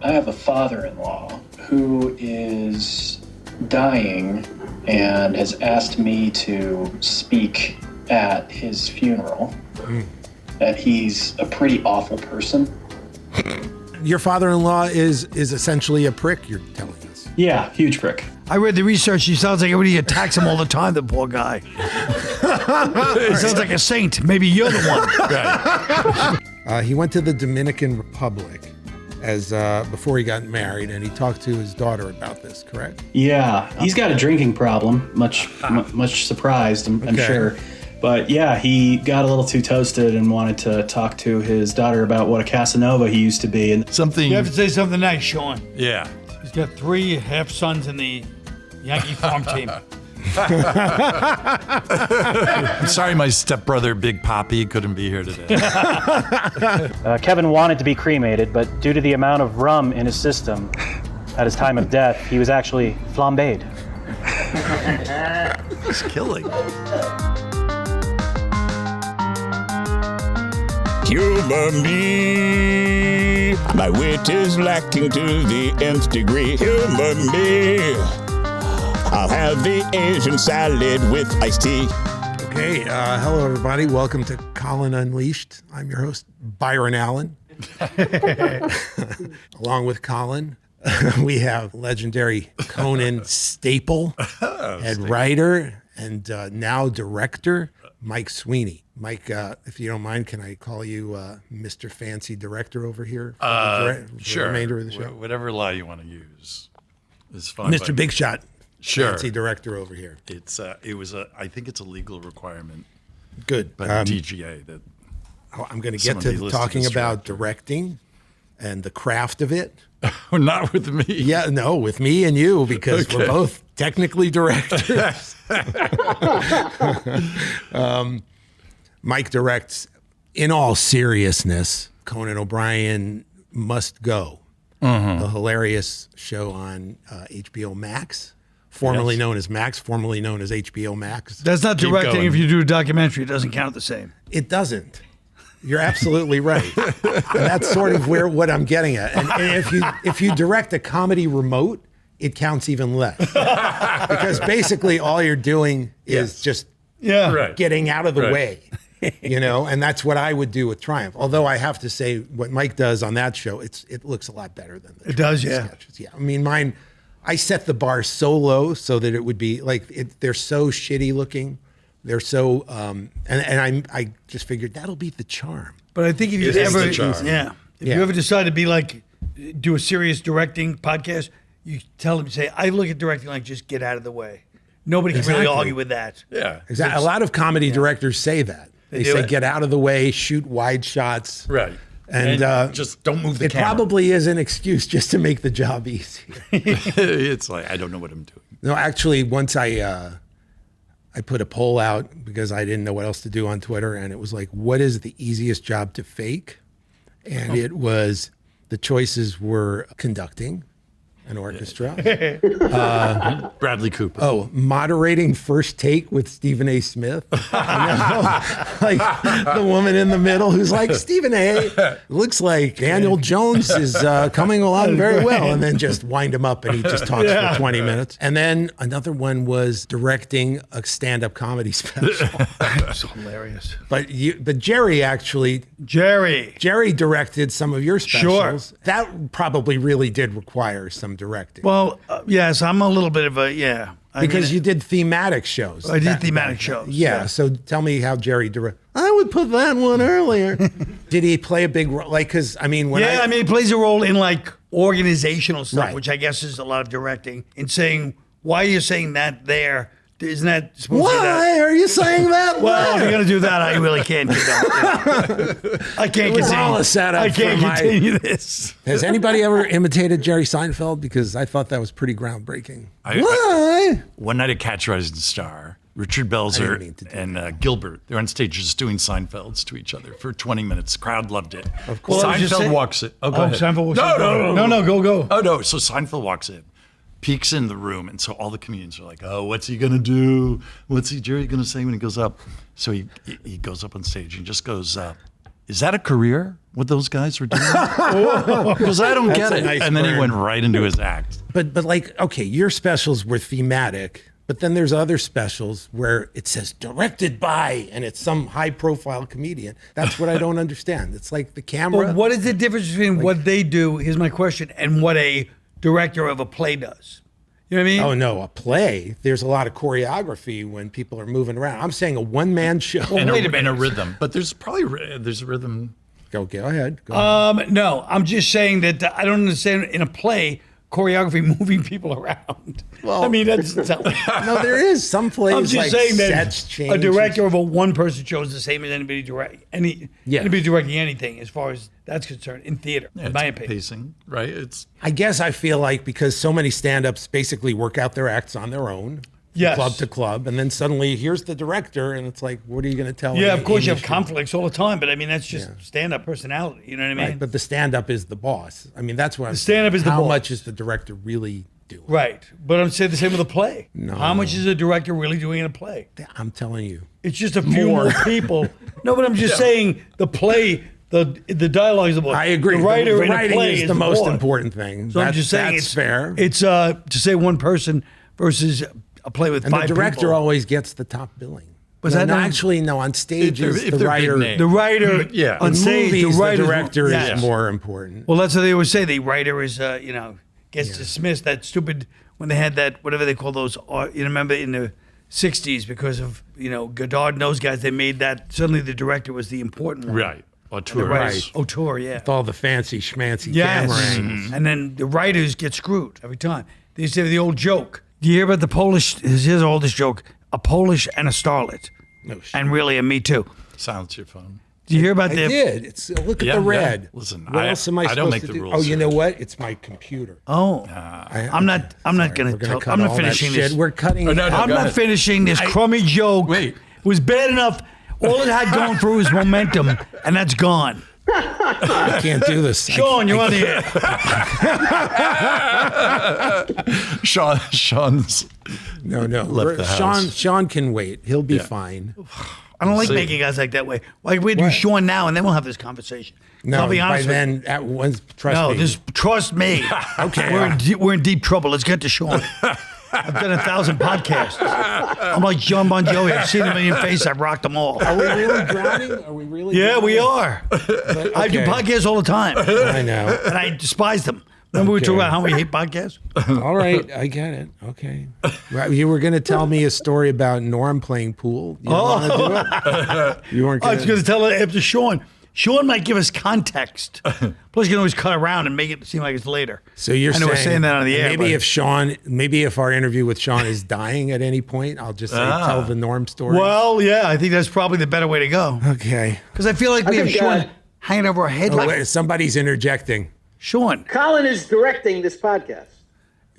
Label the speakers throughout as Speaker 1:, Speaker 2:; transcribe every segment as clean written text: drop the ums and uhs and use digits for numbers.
Speaker 1: I have a father-in-law who is dying and has asked me to speak at his funeral. That he's a pretty awful person.
Speaker 2: Your father-in-law is essentially a prick, you're telling us.
Speaker 1: Yeah, huge prick.
Speaker 3: I read the research. He sounds like everybody attacks him all the time, the poor guy. He sounds like a saint. Maybe you're the one.
Speaker 2: He went to the Dominican Republic before he got married, and he talked to his daughter about this, correct?
Speaker 1: Yeah, he's got a drinking problem, much surprised, I'm sure. But yeah, he got a little too toasted and wanted to talk to his daughter about what a Casanova he used to be. And
Speaker 4: something.
Speaker 3: You have to say something nice, Sean.
Speaker 4: Yeah.
Speaker 3: He's got 3 half-sons in the Yankee farm team.
Speaker 4: I'm sorry my stepbrother, Big Poppy, couldn't be here today.
Speaker 5: Kevin wanted to be cremated, but due to the amount of rum in his system at his time of death, he was actually flambéed.
Speaker 4: He's killing.
Speaker 6: Humor me, my wit is lacking to the nth degree. Humor me, I'll have the Asian salad with iced tea.
Speaker 2: Okay, hello everybody. Welcome to Colin Unleashed. I'm your host, Byron Allen. Along with Colin, we have legendary Conan staple, head writer, and now director, Mike Sweeney. Mike, if you don't mind, can I call you Mr. Fancy Director over here? For
Speaker 4: Sure.
Speaker 2: the remainder of the show?
Speaker 4: Whatever lie you want to use is fine.
Speaker 2: Mr. Big Shot,
Speaker 4: Sure.
Speaker 2: Fancy Director over here.
Speaker 4: I think it's a legal requirement
Speaker 2: Good.
Speaker 4: by the DGA that
Speaker 2: I'm going to get
Speaker 4: someone be
Speaker 2: to
Speaker 4: listed
Speaker 2: talking
Speaker 4: as
Speaker 2: about
Speaker 4: director.
Speaker 2: directing and the craft of it.
Speaker 4: Not with me.
Speaker 2: Yeah, no, with me and you, because we're both technically directors. Mike directs, in all seriousness, Conan O'Brien Must Go, a hilarious show on HBO Max, formerly known as Max, formerly known as HBO Max.
Speaker 3: That's not
Speaker 4: Keep
Speaker 3: directing.
Speaker 4: going.
Speaker 3: If you do a documentary, it doesn't count the same.
Speaker 2: It doesn't. You're absolutely right. And that's sort of what I'm getting at. And if you direct a comedy remote, it counts even less. Because basically all you're doing is just getting out of the way. And that's what I would do with Triumph. Although I have to say, what Mike does on that show, it looks a lot better than the
Speaker 3: It does,
Speaker 2: sketches. Yeah. I mean, mine, I set the bar so low so that it would be like they're so shitty looking. They're so, I just figured that'll be the charm.
Speaker 3: But I think if you
Speaker 4: It is
Speaker 3: ever,
Speaker 4: the charm.
Speaker 3: if you ever decide to be like, do a serious directing podcast, you tell them, say, I look at directing like just get out of the way. Nobody can really argue with that.
Speaker 4: Yeah.
Speaker 2: Exactly. A lot of comedy directors say that. They
Speaker 3: do
Speaker 2: say,
Speaker 3: it.
Speaker 2: get out of the way, shoot wide shots.
Speaker 4: Right.
Speaker 2: And
Speaker 4: just don't move the
Speaker 2: it
Speaker 4: camera.
Speaker 2: probably is an excuse just to make the job easier.
Speaker 4: It's like, I don't know what I'm doing.
Speaker 2: No, actually, once I put a poll out because I didn't know what else to do on Twitter, and it was like, what is the easiest job to fake? And it was, the choices were conducting an orchestra.
Speaker 4: Bradley Cooper.
Speaker 2: Oh, moderating First Take with Stephen A. Smith. Like the woman in the middle who's like, Stephen A. looks like Daniel Jones is coming along very well. And then just wind him up and he just talks for 20 minutes. And then another one was directing a stand-up comedy special.
Speaker 3: It's hilarious.
Speaker 2: But Jerry actually,
Speaker 3: Jerry
Speaker 2: directed some of your specials.
Speaker 3: Sure.
Speaker 2: That probably really did require some directing.
Speaker 3: Well, yes, I'm a little bit of a,
Speaker 2: Because you did thematic shows.
Speaker 3: I did thematic shows.
Speaker 2: Yeah, so tell me how Jerry directed. I would put that one earlier. Did he play a big role? Like, because, I mean,
Speaker 3: he plays a role in like organizational stuff,
Speaker 2: Right.
Speaker 3: which I guess is a lot of directing, in saying, why are you saying that there? Isn't that supposed to be that?
Speaker 2: Why are you saying that?
Speaker 3: Well, if you're going to do that, I really can't do that. I can't
Speaker 2: It was
Speaker 3: continue.
Speaker 2: all a setup
Speaker 3: I can't
Speaker 2: for my-
Speaker 3: continue this.
Speaker 2: Has anybody ever imitated Jerry Seinfeld? Because I thought that was pretty groundbreaking.
Speaker 4: I-
Speaker 2: Why?
Speaker 4: One night at Catch Rising Star, Richard Belzer
Speaker 2: mean to do
Speaker 4: and Gilbert, they're on stage just doing Seinfelds to each other for 20 minutes. The crowd loved it. Of
Speaker 2: course.
Speaker 3: Well, I was just
Speaker 4: Seinfeld
Speaker 3: saying-
Speaker 4: walks in. Oh, go ahead.
Speaker 3: Seinfeld walks
Speaker 4: No.
Speaker 3: in. No, go.
Speaker 4: Oh, no. So Seinfeld walks in, peeks in the room, and so all the comedians are like, oh, what's he going to do? What's Jerry going to say when he goes up? So he goes up on stage and just goes, is that a career? What those guys were doing? Because I don't get
Speaker 2: a
Speaker 4: it.
Speaker 2: nice
Speaker 4: And then he
Speaker 2: burn.
Speaker 4: went right into his act.
Speaker 2: But like, okay, your specials were thematic, but then there's other specials where it says directed by, and it's some high profile comedian. That's what I don't understand. It's like the camera.
Speaker 3: But what is the difference between what they do, here's my question, and what a director of a play does? You know what I mean?
Speaker 2: Oh no, a play. There's a lot of choreography when people are moving around. I'm saying a one-man show.
Speaker 4: And
Speaker 3: wait a
Speaker 4: and a
Speaker 3: minute.
Speaker 4: rhythm. But there's probably there's a rhythm.
Speaker 2: Go ahead. Go ahead.
Speaker 3: No, I'm just saying that I don't understand in a play choreography moving people around.
Speaker 2: Well-
Speaker 3: I mean, that's
Speaker 2: No, there is some plays
Speaker 3: I'm just
Speaker 2: like
Speaker 3: saying that
Speaker 2: sets change.
Speaker 3: a director of a one-person show is the same as anybody anybody directing anything, as far as that's concerned, in theater.
Speaker 4: Yeah,
Speaker 3: in my
Speaker 4: it's
Speaker 3: opinion,
Speaker 4: pacing, right? It's
Speaker 2: I guess I feel like because so many stand-ups basically work out their acts on their own,
Speaker 3: Yes.
Speaker 2: club to club, and then suddenly here's the director, and it's like, what are you going to tell?
Speaker 3: yeah,
Speaker 2: Amy-
Speaker 3: of course you
Speaker 2: Amy
Speaker 3: have
Speaker 2: Schumer?
Speaker 3: conflicts all the time, but I mean that's just stand-up personality. You know what I mean?
Speaker 2: Right, but the stand-up is the boss. I mean, that's what I'm
Speaker 3: stand-up
Speaker 2: saying.
Speaker 3: is the
Speaker 2: How
Speaker 3: boss.
Speaker 2: much is the director really doing?
Speaker 3: Right. But I'm saying the same with a play.
Speaker 2: No.
Speaker 3: How much is a director really doing in a play?
Speaker 2: I'm telling you.
Speaker 3: It's just a few
Speaker 2: More.
Speaker 3: more people. No, but I'm just saying the play, the dialogue is the boss.
Speaker 2: I agree.
Speaker 3: The writer in a
Speaker 2: writing
Speaker 3: play
Speaker 2: is the most
Speaker 3: boss.
Speaker 2: important thing.
Speaker 3: So I'm just saying
Speaker 2: that's
Speaker 3: it's
Speaker 2: fair.
Speaker 3: It's to say one person versus a play with
Speaker 2: and
Speaker 3: five
Speaker 2: the director
Speaker 3: people.
Speaker 2: always gets the top billing.
Speaker 3: Was
Speaker 2: no,
Speaker 3: that
Speaker 2: no,
Speaker 3: not-
Speaker 2: actually no? On stage
Speaker 4: If
Speaker 2: is
Speaker 4: they're-
Speaker 2: the
Speaker 4: if they're big
Speaker 2: writer.
Speaker 4: names.
Speaker 3: The writer
Speaker 4: Yeah.
Speaker 3: on
Speaker 2: In
Speaker 3: stage,
Speaker 2: movies,
Speaker 3: the writer,
Speaker 2: director
Speaker 3: yes.
Speaker 2: is more important.
Speaker 3: Well, that's what they always say. The writer is, gets dismissed. That stupid when they had that whatever they call those. You remember in the '60s because of Godard and those guys. They made that suddenly the director was the important one.
Speaker 4: right. Auteur.
Speaker 2: Right.
Speaker 3: Auteur, yeah.
Speaker 2: With all the fancy schmancy
Speaker 3: Yes.
Speaker 2: camera angles.
Speaker 3: And then the writers get screwed every time. They used to have the old joke. Do you hear about the Polish? Here's the oldest joke: a Polish and a starlet,
Speaker 2: No shit.
Speaker 3: and really a Me Too.
Speaker 4: Silence your phone.
Speaker 3: Do you hear about
Speaker 2: I
Speaker 3: the?
Speaker 2: did. It's look at
Speaker 4: Yeah,
Speaker 2: the
Speaker 4: yeah.
Speaker 2: red.
Speaker 4: Listen,
Speaker 2: what
Speaker 4: I-
Speaker 2: else am I
Speaker 4: I
Speaker 2: supposed
Speaker 4: don't make
Speaker 2: to
Speaker 4: the
Speaker 2: do?
Speaker 4: rules
Speaker 2: Oh, you
Speaker 4: here.
Speaker 2: know what? It's my computer.
Speaker 3: Oh, I'm not
Speaker 2: Sorry,
Speaker 3: going
Speaker 2: we're gonna
Speaker 3: to.
Speaker 2: cut
Speaker 3: I'm not
Speaker 2: all that
Speaker 3: finishing
Speaker 2: shit.
Speaker 3: this.
Speaker 2: We're cutting.
Speaker 4: Oh, no, no.
Speaker 3: I'm
Speaker 4: go
Speaker 3: not
Speaker 4: ahead.
Speaker 3: finishing this crummy joke.
Speaker 4: Wait.
Speaker 3: It was bad enough. All it had going through was momentum, and that's gone.
Speaker 2: I can't do this.
Speaker 3: Sean, you're on the air.
Speaker 4: Sean's
Speaker 2: No.
Speaker 4: Left the house.
Speaker 2: Sean can wait. He'll be
Speaker 4: Yeah.
Speaker 2: fine.
Speaker 3: I don't like
Speaker 4: See.
Speaker 3: making guys like that way. Why we do Sean now, and then we'll have this conversation.
Speaker 2: No,
Speaker 3: I'll be
Speaker 2: by
Speaker 3: honest with you.
Speaker 2: then, at once, trust
Speaker 3: No,
Speaker 2: me.
Speaker 3: just trust me.
Speaker 2: Okay.
Speaker 3: We're in deep trouble. Let's get to Sean. I've done 1,000 podcasts. I'm like John Bon Jovi. I've seen them in your face. I've rocked them all.
Speaker 2: Are we really drowning? Are we really?
Speaker 3: Yeah, we
Speaker 2: drowning?
Speaker 3: are.
Speaker 2: But,
Speaker 3: I do
Speaker 2: okay.
Speaker 3: podcasts all the time,
Speaker 2: I know.
Speaker 3: and I despise them. Remember we
Speaker 2: Okay.
Speaker 3: talked about how we hate podcasts?
Speaker 2: All right, I get it. Okay. Well, you were going to tell me a story about Norm playing pool. You want to do it? You weren't
Speaker 3: I
Speaker 2: going
Speaker 3: was going to tell it after Sean. Sean might give us context. Plus, you can always cut around and make it seem like it's later.
Speaker 2: So you're
Speaker 3: I know we're saying that on the air.
Speaker 2: Maybe
Speaker 3: but-
Speaker 2: if our interview with Sean is dying at any point, I'll just say, tell the Norm story.
Speaker 3: Well, yeah, I think that's probably the better way to go.
Speaker 2: Okay.
Speaker 3: Because I feel like we have
Speaker 7: think,
Speaker 3: Sean hanging over our head.
Speaker 2: Oh,
Speaker 3: like
Speaker 2: wait, somebody's interjecting.
Speaker 3: Sean.
Speaker 7: Colin is directing this podcast.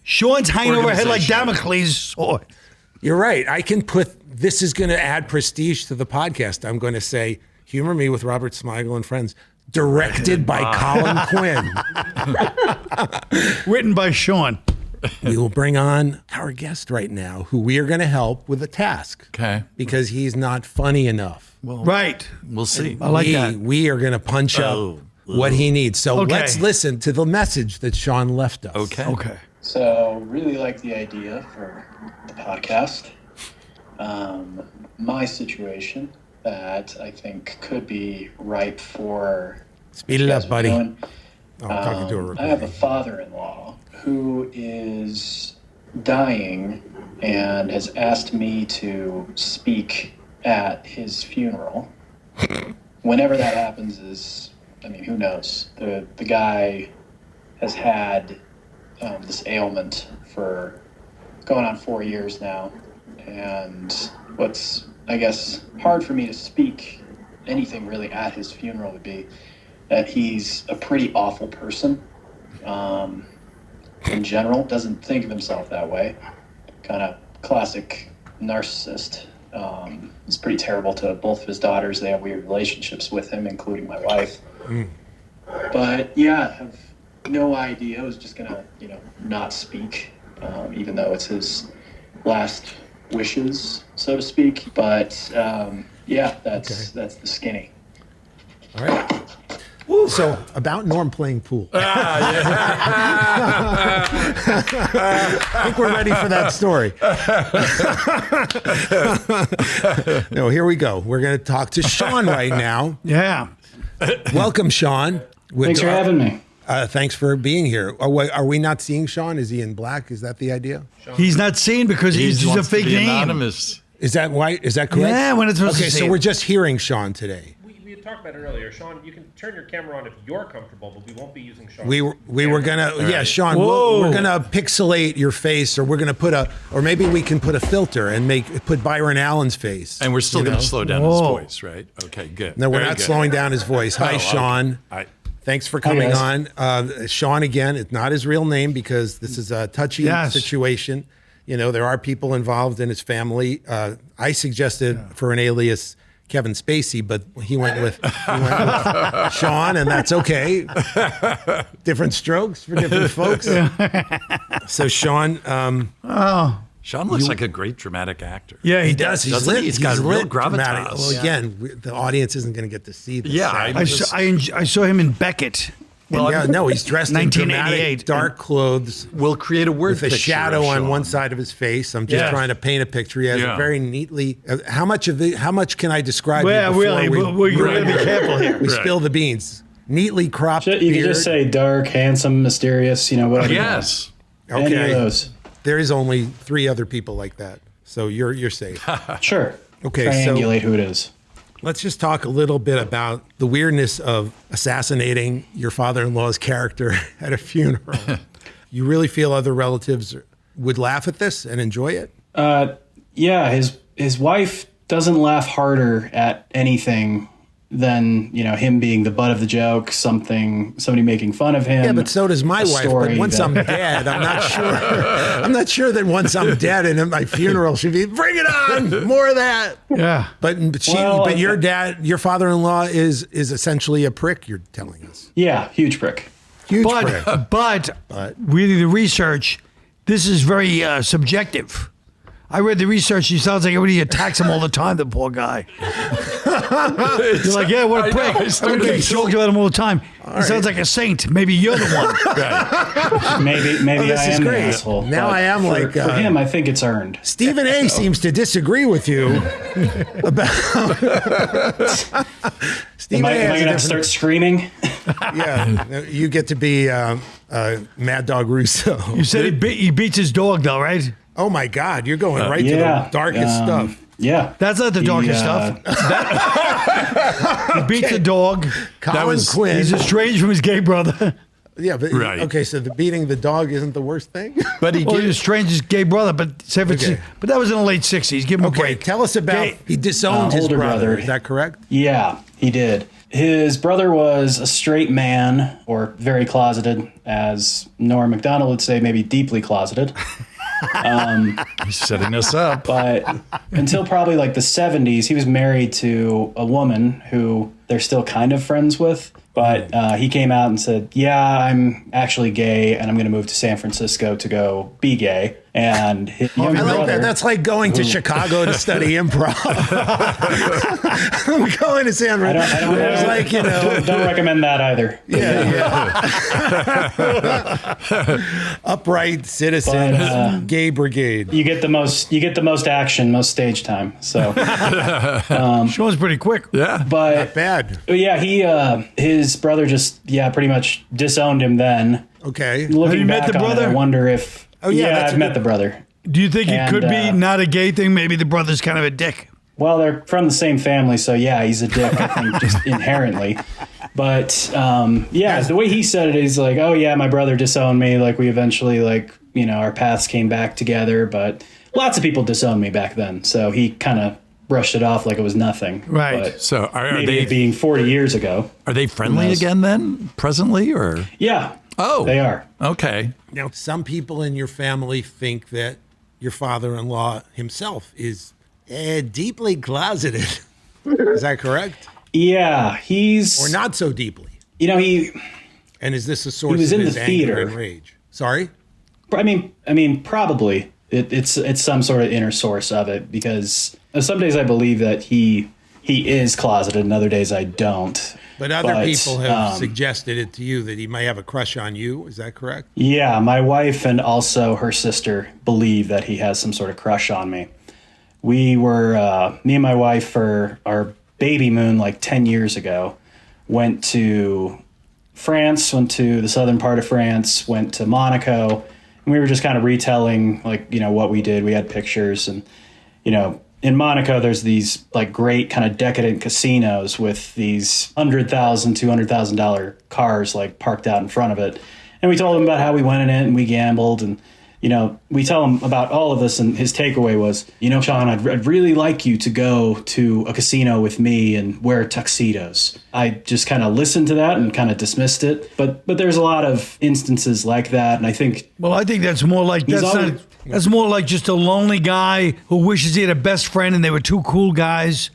Speaker 3: Sean's hanging over our head like
Speaker 4: Organization.
Speaker 3: Damocles' sword.
Speaker 2: You're right. I can this is going to add prestige to the podcast. I'm going to say, Humor Me with Robert Smigel and Friends, directed by Colin Quinn.
Speaker 3: Written by Sean.
Speaker 2: We will bring on our guest right now, who we are going to help with a task.
Speaker 4: Okay.
Speaker 2: Because he's not funny enough.
Speaker 3: Right.
Speaker 4: We'll see.
Speaker 3: I like that.
Speaker 2: We are going to punch
Speaker 4: Oh.
Speaker 2: up what he needs. So
Speaker 3: Okay.
Speaker 2: let's listen to the message that Sean left us.
Speaker 4: Okay.
Speaker 3: Okay.
Speaker 1: So, really like the idea for the podcast. My situation that I think could be ripe for.
Speaker 2: Speed it
Speaker 1: you guys
Speaker 2: up,
Speaker 1: are
Speaker 2: buddy.
Speaker 1: doing.
Speaker 2: Oh, I'm talking to a
Speaker 1: I have a
Speaker 2: recording.
Speaker 1: father-in-law who is dying and has asked me to speak at his funeral. Whenever that happens who knows? The guy has had this ailment for going on 4 years now. And what's, I guess, hard for me to speak anything really at his funeral would be that he's a pretty awful person. In general, doesn't think of himself that way. Kind of classic narcissist. He's pretty terrible to both of his daughters. They have weird relationships with him, including my wife. But yeah, I have no idea. I was just gonna, not speak, even though it's his last wishes, so to speak. But yeah, that's the skinny.
Speaker 2: All right. So about Norm playing pool. I think we're ready for that story. No, here we go. We're going to talk to Sean right now.
Speaker 3: Yeah.
Speaker 2: Welcome, Sean.
Speaker 8: Thanks for having me.
Speaker 2: Thanks for being here. Are we not seeing Sean? Is he in black? Is that the idea?
Speaker 3: He's not seen because he's a
Speaker 4: wants to
Speaker 3: fake
Speaker 4: be
Speaker 3: name.
Speaker 4: anonymous.
Speaker 2: Is that why? Is that correct?
Speaker 3: Yeah, when it's supposed
Speaker 2: okay,
Speaker 3: to see
Speaker 2: so
Speaker 3: him.
Speaker 2: we're just hearing Sean today.
Speaker 9: We had talked about it earlier. Sean, you can turn your camera on if you're comfortable, but we won't be using Sean.
Speaker 2: We were gonna, yeah, Sean.
Speaker 3: Whoa.
Speaker 2: We're gonna pixelate your face, or we're gonna put or maybe we can put a filter and put Byron Allen's face.
Speaker 4: And we're still going to slow down his
Speaker 3: Whoa.
Speaker 4: voice, right? Okay, good.
Speaker 2: No, we're
Speaker 4: Very
Speaker 2: not
Speaker 4: good.
Speaker 2: slowing down his voice. Hi,
Speaker 4: okay.
Speaker 2: Sean.
Speaker 4: Hi.
Speaker 2: Thanks for coming
Speaker 8: guys.
Speaker 2: on. Sean, again, it's not his real name because this is a touchy
Speaker 3: Yes.
Speaker 2: situation. You know, there are people involved in his family. I suggested for an alias Kevin Spacey, but he went with Sean, and that's okay. Different strokes for different folks. So, Sean,
Speaker 4: Sean looks like a great dramatic actor.
Speaker 3: Yeah, he
Speaker 2: does.
Speaker 3: does.
Speaker 2: He's
Speaker 4: Doesn't
Speaker 2: lit.
Speaker 4: he? He's got real
Speaker 2: lit
Speaker 4: gravitas.
Speaker 2: dramatic. Well,
Speaker 4: Yeah.
Speaker 2: again, the audience isn't going to get to see this.
Speaker 4: Yeah,
Speaker 2: side.
Speaker 3: I saw him in Beckett.
Speaker 2: No, he's dressed in
Speaker 3: 1988.
Speaker 2: dramatic, dark clothes.
Speaker 4: We'll create a word
Speaker 2: With a
Speaker 4: picture
Speaker 2: shadow
Speaker 4: of
Speaker 2: on
Speaker 4: Sean.
Speaker 2: one side of his face. I'm just
Speaker 3: Yeah.
Speaker 2: trying to paint a picture. He has
Speaker 4: Yeah.
Speaker 2: a very neatly. How much can I describe?
Speaker 3: Well,
Speaker 2: you before
Speaker 3: really,
Speaker 2: we,
Speaker 3: we're going to be careful here.
Speaker 2: we spill the beans. Neatly cropped
Speaker 8: You
Speaker 2: beard.
Speaker 8: could just say dark, handsome, mysterious, whatever.
Speaker 4: Yes.
Speaker 8: Any of those.
Speaker 2: There is only 3 other people like that, so you're safe.
Speaker 8: Sure.
Speaker 2: Okay,
Speaker 8: Triangulate who it is.
Speaker 2: Let's just talk a little bit about the weirdness of assassinating your father-in-law's character at a funeral. You really feel other relatives would laugh at this and enjoy it?
Speaker 8: Yeah, his wife doesn't laugh harder at anything than him being the butt of the joke, somebody making fun of him.
Speaker 2: Yeah, but so does my
Speaker 8: a
Speaker 2: wife.
Speaker 8: story
Speaker 2: But once
Speaker 8: that-
Speaker 2: I'm dead, I'm not sure. I'm not sure that once I'm dead and at my funeral should be bring it on, more of that.
Speaker 3: Yeah.
Speaker 2: But
Speaker 8: Well,
Speaker 2: your dad, your father-in-law is essentially a prick. You're telling us,
Speaker 8: Yeah, huge prick.
Speaker 2: huge prick.
Speaker 3: But reading the research, this is very subjective. I read the research. He sounds like everybody attacks him all the time, the poor guy. You're like, yeah, what a prick. Everybody talks about him all the time. He sounds like a saint. Maybe you're the one.
Speaker 8: Maybe
Speaker 2: this
Speaker 8: I
Speaker 2: is
Speaker 8: am
Speaker 2: great.
Speaker 8: the asshole.
Speaker 2: Now
Speaker 8: but
Speaker 2: I am
Speaker 8: for him, I think it's earned.
Speaker 2: Stephen A. seems to disagree with you about. Stephen
Speaker 8: Am I
Speaker 2: A. has
Speaker 8: going to
Speaker 2: a
Speaker 8: have to
Speaker 2: different-
Speaker 8: start screaming?
Speaker 2: Yeah, you get to be Mad Dog Russo.
Speaker 3: You said he beats his dog, though, right?
Speaker 2: Oh my God, you're going right to
Speaker 8: Yeah.
Speaker 2: the darkest stuff.
Speaker 8: Yeah.
Speaker 3: That's not the darkest stuff. He beats the dog.
Speaker 2: Colin Quinn.
Speaker 3: He's estranged from his gay brother.
Speaker 2: Yeah, but
Speaker 4: Right.
Speaker 2: okay, so the beating the dog isn't the worst thing.
Speaker 4: But he
Speaker 3: Well,
Speaker 4: did.
Speaker 3: he's estranged his gay brother, but
Speaker 2: Okay.
Speaker 3: but that was in the late 60s. Give him a
Speaker 2: Okay,
Speaker 3: break.
Speaker 2: tell us about.
Speaker 3: Gay-
Speaker 2: He disowned his
Speaker 8: older
Speaker 2: brother.
Speaker 8: brother.
Speaker 2: Is that correct?
Speaker 8: Yeah, he did. His brother was a straight man, or very closeted, as Norm Macdonald would say, maybe deeply closeted.
Speaker 4: He's setting us up.
Speaker 8: But until probably like the 70s, he was married to a woman who they're still kind of friends with. But he came out and said, yeah, I'm actually gay, and I'm going to move to San Francisco to go be gay. And his younger
Speaker 2: I like
Speaker 8: brother...
Speaker 2: that. That's like going to Chicago to study improv. I'm going to San Francisco. It's like,
Speaker 8: Don't recommend that either.
Speaker 2: upright citizen,
Speaker 8: But,
Speaker 2: gay brigade.
Speaker 8: You get the most action, most stage time. So,
Speaker 3: Sean's pretty quick.
Speaker 4: Yeah.
Speaker 8: but
Speaker 2: Bad.
Speaker 8: yeah, his brother just pretty much disowned him then.
Speaker 2: Okay.
Speaker 8: Looking
Speaker 3: you met
Speaker 8: back
Speaker 3: the
Speaker 8: on it,
Speaker 3: brother?
Speaker 8: I wonder if
Speaker 2: Oh, yeah, that's
Speaker 8: I've
Speaker 2: a
Speaker 8: met
Speaker 2: good-
Speaker 8: the brother.
Speaker 3: Do you think it
Speaker 8: And,
Speaker 3: could be not a gay thing? Maybe the brother's kind of a dick.
Speaker 8: Well, they're from the same family, so yeah, he's a dick, I think, just inherently. But the way he said it, he's like, oh yeah, my brother disowned me. Like we eventually, our paths came back together. But lots of people disowned me back then, so he kind of brushed it off like it was nothing.
Speaker 3: Right.
Speaker 8: But
Speaker 4: So are
Speaker 8: maybe it
Speaker 4: they
Speaker 8: being 40 years ago.
Speaker 4: friendly
Speaker 8: Who knows?
Speaker 4: again then, presently, or?
Speaker 8: Yeah.
Speaker 4: Oh,
Speaker 8: They are.
Speaker 4: Okay.
Speaker 2: Now, some people in your family think that your father-in-law himself is deeply closeted. Is that correct?
Speaker 8: Yeah, he's
Speaker 2: Or not so deeply?
Speaker 8: he.
Speaker 2: And is this a source
Speaker 8: was
Speaker 2: of
Speaker 8: in
Speaker 2: his
Speaker 8: the
Speaker 2: anger
Speaker 8: theater.
Speaker 2: and rage? Sorry?
Speaker 8: I mean, probably it's some sort of inner source of it because some days I believe that he he is closeted and other days I don't.
Speaker 2: But other people have suggested it to you that he may have a crush on you. Is that correct?
Speaker 8: Yeah, my wife and also her sister believe that he has some sort of crush on me. We were, me and my wife, for our baby moon like 10 years ago, went to France, went to the southern part of France, went to Monaco, and we were just kind of retelling, like, you know, what we did. We had pictures, and, you know, in Monaco, there's these like great kind of decadent casinos with these $100,000, $200,000 cars like parked out in front of it. And we told him about how we went in it and we gambled, and, you know, we tell him about all of this, and his takeaway was, you know, Sean, I'd really like you to go to a casino with me and wear tuxedos. I just kind of listened to that and kind of dismissed it. But there's a lot of instances like that, and I think...
Speaker 3: Well, I think that's more like... That's more like just a lonely guy who wishes he had a best friend and they were two cool guys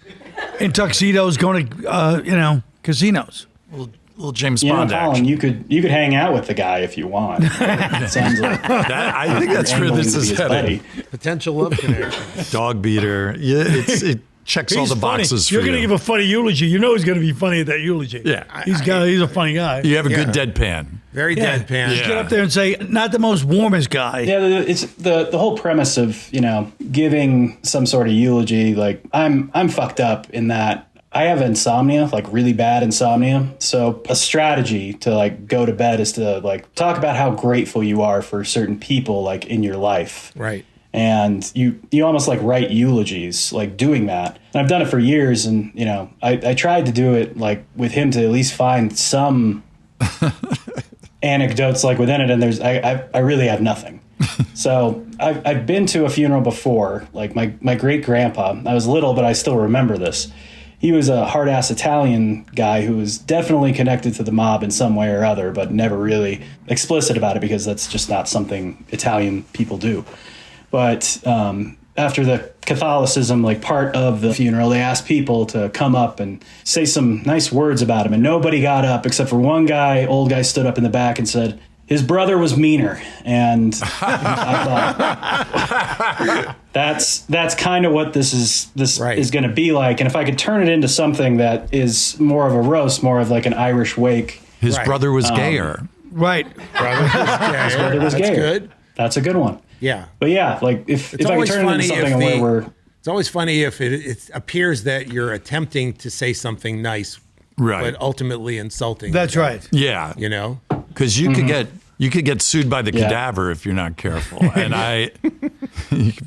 Speaker 3: in tuxedos going to, casinos.
Speaker 4: Little James
Speaker 8: You know,
Speaker 4: Bond
Speaker 8: Colin,
Speaker 4: action.
Speaker 8: you could hang out with the guy if you want. It sounds like
Speaker 4: I think that's where this is headed.
Speaker 2: Potential love connection.
Speaker 4: Dog beater. Yeah, it checks all the boxes for
Speaker 3: You're
Speaker 4: you.
Speaker 3: going to give a funny eulogy. You know he's going to be funny at that eulogy.
Speaker 4: Yeah.
Speaker 3: He's a funny guy.
Speaker 4: You have a good deadpan.
Speaker 2: Very deadpan.
Speaker 3: Just get up there and say, not the most warmest guy.
Speaker 8: Yeah, it's the whole premise of, you know, giving some sort of eulogy. Like, I'm fucked up in that I have insomnia, like really bad insomnia. So a strategy to like go to bed is to like talk about how grateful you are for certain people like in your life.
Speaker 2: Right.
Speaker 8: And you almost like write eulogies, like doing that. And I've done it for years, and, you know, I tried to do it like with him to at least find some anecdotes like within it, and I really have nothing. So I've been to a funeral before, like my great grandpa. I was little, but I still remember this. He was a hard ass Italian guy who was definitely connected to the mob in some way or other, but never really explicit about it because that's just not something Italian people do. But after the Catholicism, like part of the funeral, they asked people to come up and say some nice words about him. And nobody got up except for one guy. Old guy stood up in the back and said, his brother was meaner. And I thought, that's kind of what this is going to be like. And if I could turn it into something that is more of a roast, more of like an Irish wake.
Speaker 4: His brother was gayer.
Speaker 3: Right.
Speaker 8: His brother was gayer.
Speaker 2: Good.
Speaker 8: That's a good one.
Speaker 2: Yeah.
Speaker 8: But yeah, like if I could turn it into something where we're...
Speaker 2: It's always funny if it appears that you're attempting to say something nice,
Speaker 4: Right.
Speaker 2: but ultimately insulting.
Speaker 3: That's right.
Speaker 4: Yeah.
Speaker 2: You know?
Speaker 4: Because you could get sued by the cadaver if you're not careful. And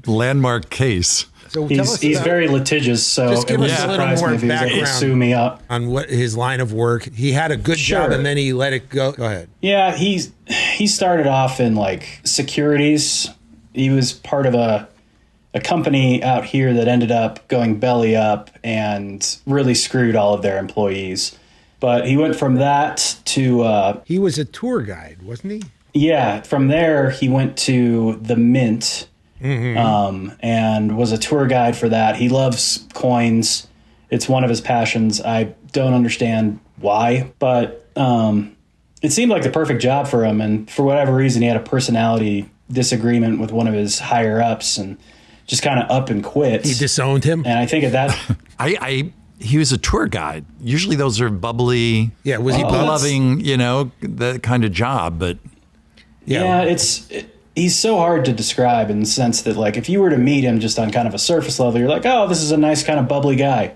Speaker 4: landmark case.
Speaker 2: So
Speaker 8: he's very litigious, so
Speaker 2: just give
Speaker 8: it
Speaker 2: us a little
Speaker 8: surprise
Speaker 2: more
Speaker 8: me if he was able to
Speaker 2: background
Speaker 8: sue me up.
Speaker 2: on what his line of work. He had a good job and then he let it go. Go ahead.
Speaker 8: Yeah, he started off in like securities. He was part of a company out here that ended up going belly up and really screwed all of their employees. But he went from that to...
Speaker 2: he was a tour guide, wasn't he?
Speaker 8: Yeah, from there he went to the Mint and was a tour guide for that. He loves coins. It's one of his passions. I don't understand why, but it seemed like the perfect job for him. And for whatever reason, he had a personality disagreement with one of his higher ups and just kind of up and quit.
Speaker 2: He disowned him.
Speaker 8: And I think at that...
Speaker 4: He was a tour guide. Usually those are bubbly,
Speaker 2: yeah, was he
Speaker 4: loving, that kind of job, but...
Speaker 8: Yeah, he's so hard to describe in the sense that, like, if you were to meet him just on kind of a surface level, you're like, oh, this is a nice kind of bubbly guy.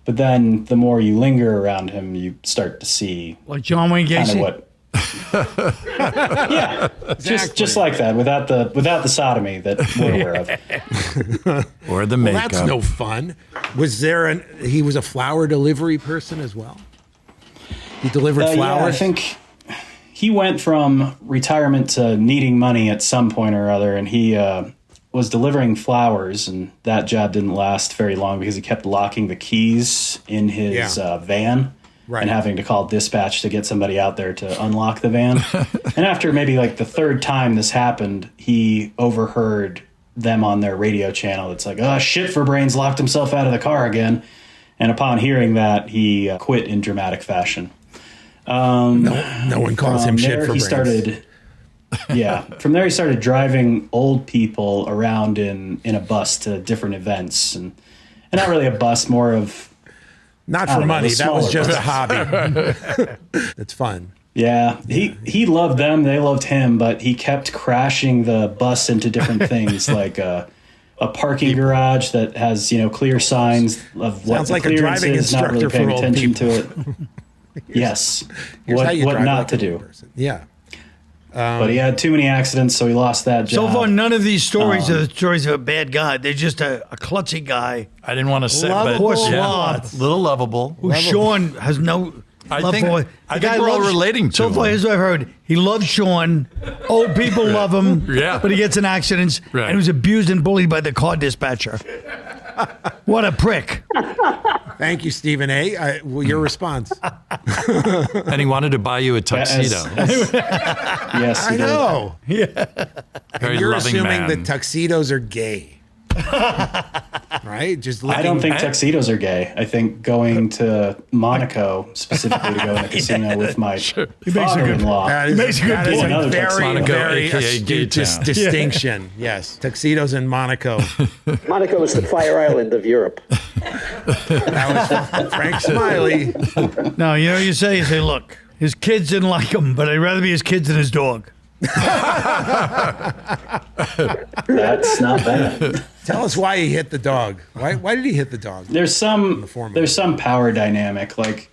Speaker 8: But then the more you linger around him, you start to see...
Speaker 3: Like John Wayne Gacy?
Speaker 8: Kind of what... yeah, exactly. just like that, without the sodomy that we're aware of,
Speaker 4: or the makeup.
Speaker 2: Well, that's no fun. Was there he was a flower delivery person as well? He delivered flowers.
Speaker 8: Yeah, I think he went from retirement to needing money at some point or other, and he was delivering flowers, and that job didn't last very long because he kept locking the keys in his van. Right. And having to call dispatch to get somebody out there to unlock the van. And after maybe like the third time this happened, he overheard them on their radio channel. It's like, oh, shit for brains locked himself out of the car again. And upon hearing that, he quit in dramatic fashion.
Speaker 2: No one calls him shit for brains.
Speaker 8: From there he started driving old people around in a bus to different events. And not really a bus, more of
Speaker 2: Not
Speaker 8: I
Speaker 2: for
Speaker 8: don't know,
Speaker 2: money.
Speaker 8: the
Speaker 2: That was
Speaker 8: smaller
Speaker 2: just a
Speaker 8: buses.
Speaker 2: hobby. It's fun.
Speaker 8: Yeah, he loved them. They loved him, but he kept crashing the bus into different things, like a parking garage that has clear signs of what
Speaker 2: Sounds
Speaker 8: the
Speaker 2: like a
Speaker 8: clearance
Speaker 2: driving
Speaker 8: is, not really
Speaker 2: instructor
Speaker 8: paying
Speaker 2: for old
Speaker 8: attention
Speaker 2: people.
Speaker 8: to it. Yes,
Speaker 2: Here's how you
Speaker 8: what
Speaker 2: drive
Speaker 8: not
Speaker 2: like
Speaker 8: to
Speaker 2: an
Speaker 8: do.
Speaker 2: old person. Yeah.
Speaker 8: But he had too many accidents, so he lost that
Speaker 3: So
Speaker 8: job.
Speaker 3: far, none of these stories are the stories of a bad guy. They're just a klutzy guy
Speaker 4: I didn't want to say, but
Speaker 3: Poor
Speaker 4: yeah,
Speaker 3: slob.
Speaker 4: little lovable.
Speaker 3: who Sean has no
Speaker 4: I
Speaker 3: love
Speaker 4: think-
Speaker 3: for.
Speaker 4: I
Speaker 3: The
Speaker 4: think
Speaker 3: guy
Speaker 4: we're all
Speaker 3: loves-
Speaker 4: relating to
Speaker 3: So far,
Speaker 4: him.
Speaker 3: here's what I've heard. He loves Sean. Old people love him.
Speaker 4: Yeah.
Speaker 3: But he gets in accidents.
Speaker 4: Right.
Speaker 3: And he was abused and bullied by the car dispatcher. What a prick.
Speaker 2: Thank you, Stephen A. Well, your response.
Speaker 4: And he wanted to buy you a tuxedo.
Speaker 8: Yes, he
Speaker 2: I
Speaker 8: did.
Speaker 2: know.
Speaker 4: Very
Speaker 2: You're
Speaker 4: loving
Speaker 2: assuming
Speaker 4: man.
Speaker 2: that tuxedos are gay. Right? Just
Speaker 8: I don't
Speaker 2: looking-
Speaker 8: think tuxedos are gay. I think going to Monaco specifically to go in a casino with my father-in-law.
Speaker 2: That is,
Speaker 3: Makes a good
Speaker 2: that is
Speaker 3: point.
Speaker 2: a
Speaker 8: Another
Speaker 2: very,
Speaker 8: tuxedo.
Speaker 4: Monaco,
Speaker 2: very
Speaker 4: aka Gay
Speaker 2: astute
Speaker 4: Town.
Speaker 2: distinction. Yes. Tuxedos in Monaco.
Speaker 7: Monaco is the Fire Island of Europe.
Speaker 2: That was Frank Smiley.
Speaker 3: No, you say, look, his kids didn't like him, but I'd rather be his kids than his dog.
Speaker 8: That's not bad.
Speaker 2: Tell us why he hit the dog. Why did he hit the dog?
Speaker 8: There's some power dynamic. Like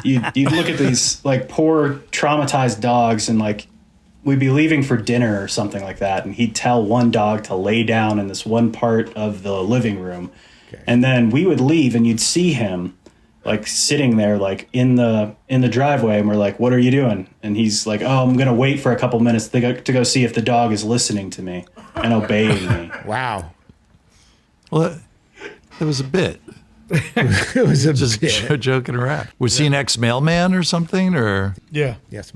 Speaker 8: you look at these like poor traumatized dogs, and like we'd be leaving for dinner or something like that, and he'd tell one dog to lay down in this one part of the living room, and then we would leave, and you'd see him like sitting there like in the driveway, and we're like, what are you doing? And he's like, oh, I'm gonna wait for a couple minutes to go see if the dog is listening to me and obeying me.
Speaker 2: Wow.
Speaker 4: Well, it was a bit.
Speaker 2: It was a
Speaker 4: Just
Speaker 2: bit.
Speaker 4: joking around. Was he an ex-mailman or something? Or
Speaker 3: Yeah.
Speaker 2: Yes.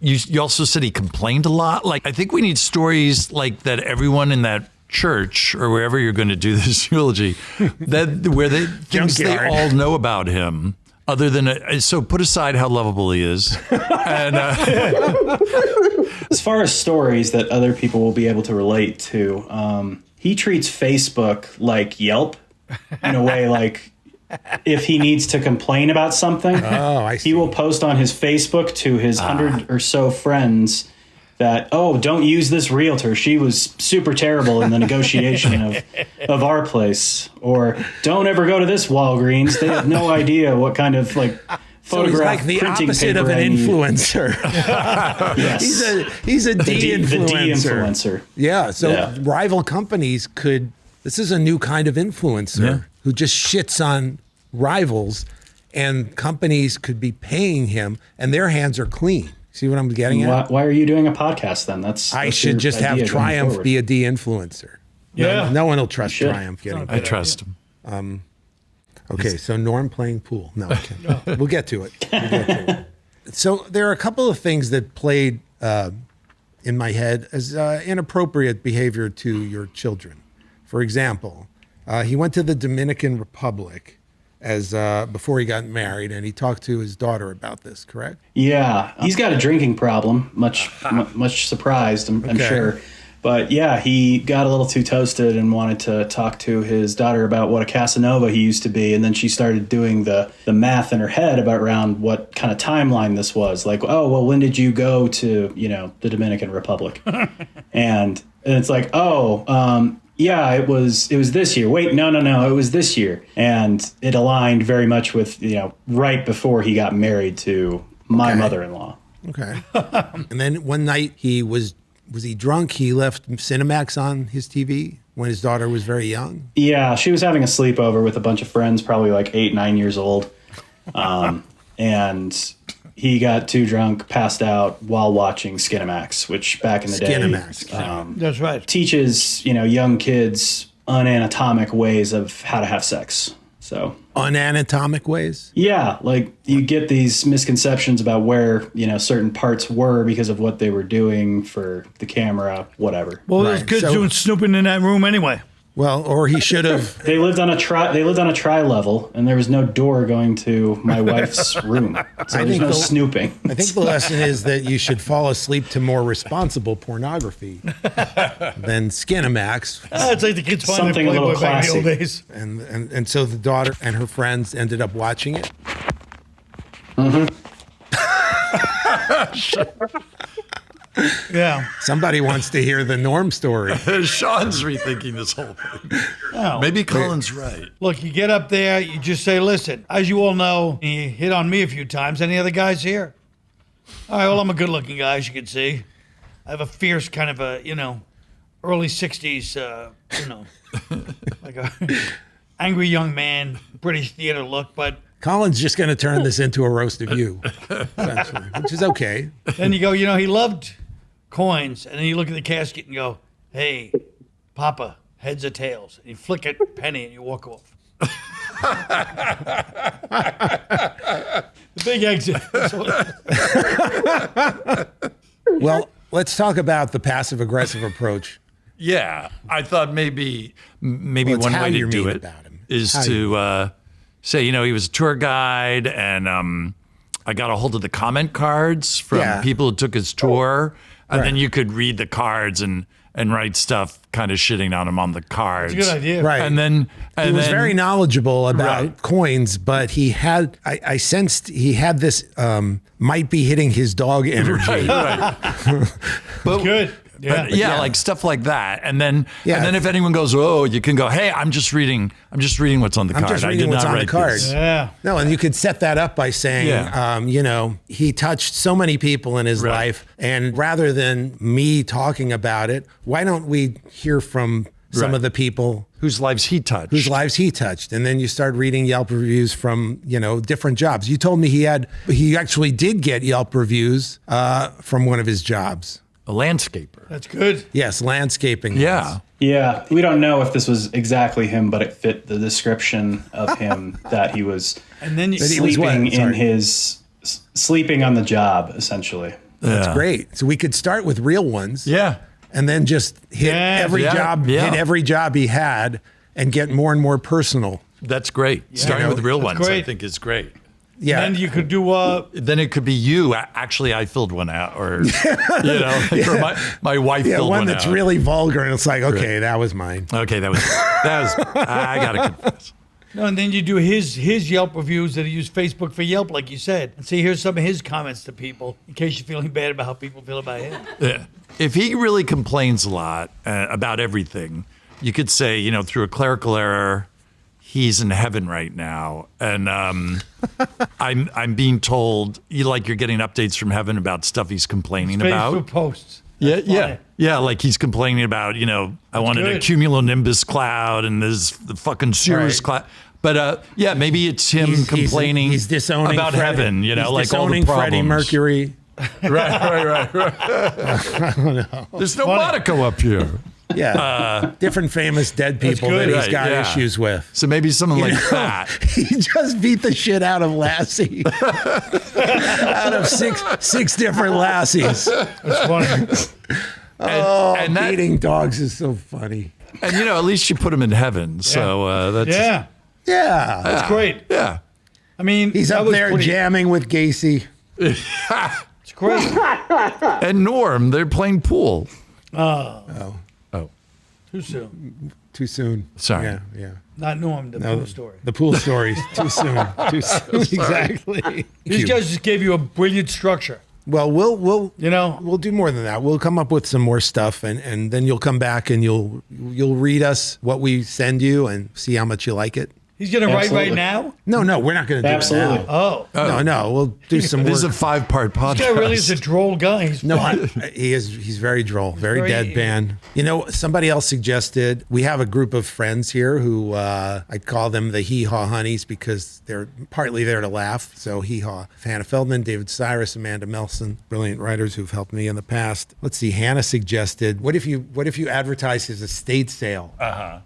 Speaker 4: you also said he complained a lot. Like, I think we need stories like that. Everyone in that church or wherever you're going to do this eulogy, that where they things they
Speaker 2: Junkyard.
Speaker 4: all know about him. Other than so, put aside how lovable he is, and
Speaker 8: As far as stories that other people will be able to relate to, he treats Facebook like Yelp in a way. Like if he needs to complain about something,
Speaker 2: I see.
Speaker 8: he will post on his Facebook to his 100 or so friends that, oh, don't use this realtor. She was super terrible in the negotiation of our place. Or don't ever go to this Walgreens. They have no idea what kind of like
Speaker 2: So he's
Speaker 8: photograph
Speaker 2: like the
Speaker 8: printing
Speaker 2: opposite of
Speaker 8: paper
Speaker 2: an
Speaker 8: I need.
Speaker 2: influencer.
Speaker 8: Yes.
Speaker 2: He's a
Speaker 8: The
Speaker 2: de-influencer.
Speaker 8: de-influencer.
Speaker 2: Yeah. So
Speaker 8: Yeah.
Speaker 2: rival companies could. This is a new kind of influencer who just shits on rivals, and companies could be paying him, and their hands are clean. See what I'm getting at?
Speaker 8: Why are you doing a podcast then? That's
Speaker 2: I
Speaker 8: that's
Speaker 2: should
Speaker 8: your
Speaker 2: just have
Speaker 8: idea going
Speaker 2: Triumph
Speaker 8: forward.
Speaker 2: be a de-influencer.
Speaker 3: Yeah.
Speaker 2: No one will trust
Speaker 8: should.
Speaker 2: Triumph getting.
Speaker 4: I trust him.
Speaker 2: Okay, so Norm playing pool. No, okay. We'll get to it. So there are a couple of things that played in my head as inappropriate behavior to your children. For example, he went to the Dominican Republic as before he got married, and he talked to his daughter about this. Correct?
Speaker 8: Yeah, he's got a drinking problem. Much surprised, I'm
Speaker 2: Okay.
Speaker 8: sure. But yeah, he got a little too toasted and wanted to talk to his daughter about what a Casanova he used to be. And then she started doing the math in her head about around what kind of timeline this was. Like, oh, well, when did you go to, the Dominican Republic? and it's like, yeah, it was this year. Wait, no, it was this year. And it aligned very much with, right before he got married to my mother-in-law.
Speaker 2: Okay. And then one night was he drunk? He left Cinemax on his TV when his daughter was very young?
Speaker 8: Yeah, she was having a sleepover with a bunch of friends, probably like 8, 9 years old. And he got too drunk, passed out while watching Skinemax, which back in the
Speaker 2: Skinemax.
Speaker 8: day
Speaker 3: That's right.
Speaker 8: teaches, young kids unanatomic ways of how to have sex. So
Speaker 2: Unanatomic ways?
Speaker 8: yeah, like you get these misconceptions about where, certain parts were because of what they were doing for the camera, whatever.
Speaker 3: Well, those
Speaker 2: Right,
Speaker 3: kids
Speaker 2: so-
Speaker 3: doing snooping in that room anyway.
Speaker 2: Well, or he should have.
Speaker 8: They lived on a tri level, and there was no door going to my wife's room, so there's no snooping.
Speaker 2: I think the lesson is that you should fall asleep to more responsible pornography than Skinamax.
Speaker 3: It's like the kids finding
Speaker 8: Something a little
Speaker 3: Playboy back in the old
Speaker 8: classy.
Speaker 3: days.
Speaker 2: And so the daughter and her friends ended up watching it.
Speaker 3: Yeah.
Speaker 2: Somebody wants to hear the Norm story.
Speaker 4: Sean's rethinking this whole thing.
Speaker 3: Oh.
Speaker 4: Maybe Colin's right.
Speaker 3: Look, you get up there, you just say, listen, as you all know, you hit on me a few times. Any other guys here? All right, well, I'm a good-looking guy, as you can see. I have a fierce kind of a, early 60s, like a angry young man, British theater look, but
Speaker 2: Colin's just going to turn this into a roast of you, essentially, which is okay.
Speaker 3: then you go, he loved coins, and then you look at the casket and go, hey, Papa, heads or tails? And you flick it, penny, and you walk off. The big exit.
Speaker 2: Well, let's talk about the passive-aggressive approach.
Speaker 4: Yeah, I thought maybe
Speaker 2: Well, it's
Speaker 4: one
Speaker 2: how
Speaker 4: way to
Speaker 2: you're
Speaker 4: do
Speaker 2: mean
Speaker 4: it
Speaker 2: about him.
Speaker 4: is
Speaker 2: How
Speaker 4: to say, he was a tour guide, and I got a hold of the comment cards from people who took his tour, and then you could read the cards and write stuff kind of shitting on him on the cards.
Speaker 3: It's a good idea.
Speaker 2: Right.
Speaker 4: And then
Speaker 2: He was very knowledgeable about
Speaker 4: Right.
Speaker 2: coins, but he had, I sensed he had this might be hitting his dog energy.
Speaker 4: But,
Speaker 3: Good. Yeah.
Speaker 4: yeah, like stuff like that. And then if anyone goes, oh, you can go, hey, I'm just reading what's on the card.
Speaker 2: I'm just
Speaker 4: I
Speaker 2: reading
Speaker 4: did
Speaker 2: what's
Speaker 4: not
Speaker 2: on the
Speaker 4: write
Speaker 2: card.
Speaker 4: this.
Speaker 3: Yeah.
Speaker 2: No, and you could set that up by saying, he touched so many people in his
Speaker 4: Right.
Speaker 2: life, and rather than me talking about it, why don't we hear from some
Speaker 4: Right.
Speaker 2: of the people
Speaker 4: Whose lives he touched.
Speaker 2: whose lives he touched? And then you start reading Yelp reviews from, different jobs. You told me he actually did get Yelp reviews from one of his jobs.
Speaker 4: A landscaper.
Speaker 3: That's good.
Speaker 2: Yes, landscaping.
Speaker 4: Yeah.
Speaker 8: Yeah, we don't know if this was exactly him, but it fit the description of him that he was
Speaker 3: And then you
Speaker 2: That he was
Speaker 8: sleeping
Speaker 2: what? Sorry.
Speaker 8: sleeping on the job, essentially.
Speaker 2: That's great. So we could start with real ones.
Speaker 4: Yeah.
Speaker 2: And then just hit every
Speaker 4: Yeah.
Speaker 2: job,
Speaker 4: Yeah.
Speaker 2: hit every job he had, and get more and more personal.
Speaker 4: That's great. Starting with real ones, I
Speaker 3: great.
Speaker 4: think, is great.
Speaker 2: Yeah.
Speaker 3: And you could do
Speaker 4: Then it could be you. Actually, I filled one out, or or my wife filled
Speaker 2: one
Speaker 4: one
Speaker 2: that's
Speaker 4: out.
Speaker 2: really vulgar, and it's like, okay, that was mine.
Speaker 4: Okay, that was. I gotta confess.
Speaker 3: no, and then you do his Yelp reviews that he used Facebook for Yelp, like you said. And see, here's some of his comments to people in case you're feeling bad about how people feel about him.
Speaker 4: Yeah. If he really complains a lot about everything, you could say, through a clerical error, he's in heaven right now, and I'm being told you're getting updates from heaven about stuff he's complaining about.
Speaker 3: Facebook posts.
Speaker 4: Yeah, like he's complaining about, I wanted a
Speaker 3: good.
Speaker 4: cumulonimbus cloud and there's the fucking Cirrus
Speaker 2: Right.
Speaker 4: cloud. But maybe it's him complaining
Speaker 2: He's disowning
Speaker 4: about
Speaker 2: Freddie.
Speaker 4: heaven,
Speaker 2: He's
Speaker 4: like all the
Speaker 2: disowning
Speaker 4: problems.
Speaker 2: Freddie Mercury.
Speaker 4: Right. There's no Monaco up here.
Speaker 2: Yeah. Different famous dead people
Speaker 3: good.
Speaker 2: that he's
Speaker 4: Right,
Speaker 2: got
Speaker 4: yeah.
Speaker 2: issues with.
Speaker 4: So maybe someone like that.
Speaker 2: He just beat the shit out of Lassie. Out of six different Lassies.
Speaker 3: That's funny.
Speaker 4: And that,
Speaker 2: Beating dogs is so funny.
Speaker 4: and at least you put him in heaven. So that's
Speaker 3: Yeah.
Speaker 2: Yeah.
Speaker 3: That's great.
Speaker 4: Yeah.
Speaker 3: I mean,
Speaker 2: He's
Speaker 3: that
Speaker 2: up
Speaker 3: was
Speaker 2: there
Speaker 3: pretty-
Speaker 2: jamming with Gacy.
Speaker 3: It's great.
Speaker 4: And Norm, they're playing pool.
Speaker 3: Too soon.
Speaker 2: Too soon.
Speaker 4: Sorry.
Speaker 2: Yeah.
Speaker 3: Not Norm, the pool story.
Speaker 2: The pool stories. Too soon. Too soon. Exactly.
Speaker 3: These guys just gave you a brilliant structure.
Speaker 2: Well, we'll
Speaker 3: You know?
Speaker 2: we'll do more than that. We'll come up with some more stuff, and then you'll come back and you'll read us what we send you and see how much you like it.
Speaker 3: He's going to write right
Speaker 8: Absolutely.
Speaker 3: now?
Speaker 2: No, we're not going to do
Speaker 8: Absolutely.
Speaker 2: it now.
Speaker 3: Oh.
Speaker 2: No, we'll do some
Speaker 4: This is a
Speaker 2: work.
Speaker 4: 5-part podcast.
Speaker 3: This guy really is a droll guy. He's
Speaker 2: No,
Speaker 3: funny.
Speaker 2: he's very droll, very
Speaker 3: Very-
Speaker 2: deadpan. Somebody else suggested, we have a group of friends here who I'd call them the hee-haw honeys because they're partly there to laugh. So hee-haw. Hannah Feldman, David Cyrus, Amanda Melson, brilliant writers who've helped me in the past. Let's see, Hannah suggested, what if you advertise his estate sale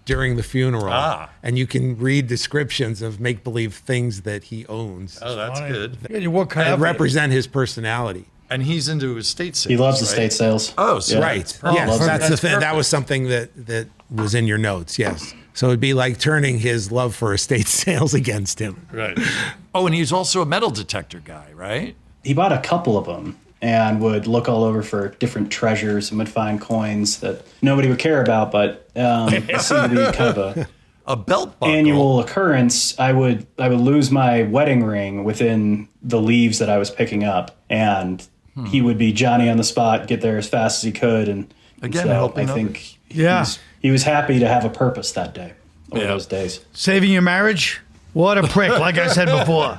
Speaker 2: during the funeral and you can read descriptions of make-believe things that he owns
Speaker 4: Oh, that's good.
Speaker 3: Yeah, you work cut out
Speaker 2: and
Speaker 3: for you.
Speaker 2: represent his personality.
Speaker 4: And he's into estate sales.
Speaker 8: He loves
Speaker 4: right?
Speaker 8: estate sales.
Speaker 4: Oh, so
Speaker 2: Right.
Speaker 4: that's
Speaker 2: Yes,
Speaker 8: Loves it.
Speaker 2: that's the thing. That
Speaker 4: perfect.
Speaker 2: was something that was in your notes. Yes. So it'd be like turning his love for estate sales against him.
Speaker 4: Right. Oh, and he's also a metal detector guy, right?
Speaker 8: He bought a couple of them and would look all over for different treasures and would find coins that nobody would care about, but it seemed to be kind of
Speaker 4: A belt buckle.
Speaker 8: annual occurrence. I would lose my wedding ring within the leaves that I was picking up, and he would be Johnny on the spot, get there as fast as he could, and
Speaker 4: Again,
Speaker 8: so
Speaker 4: helping
Speaker 8: I think
Speaker 4: others.
Speaker 3: Yeah.
Speaker 8: he was happy to have a purpose that day, over
Speaker 4: Yeah.
Speaker 8: those days.
Speaker 3: Saving your marriage? What a prick, like I said before.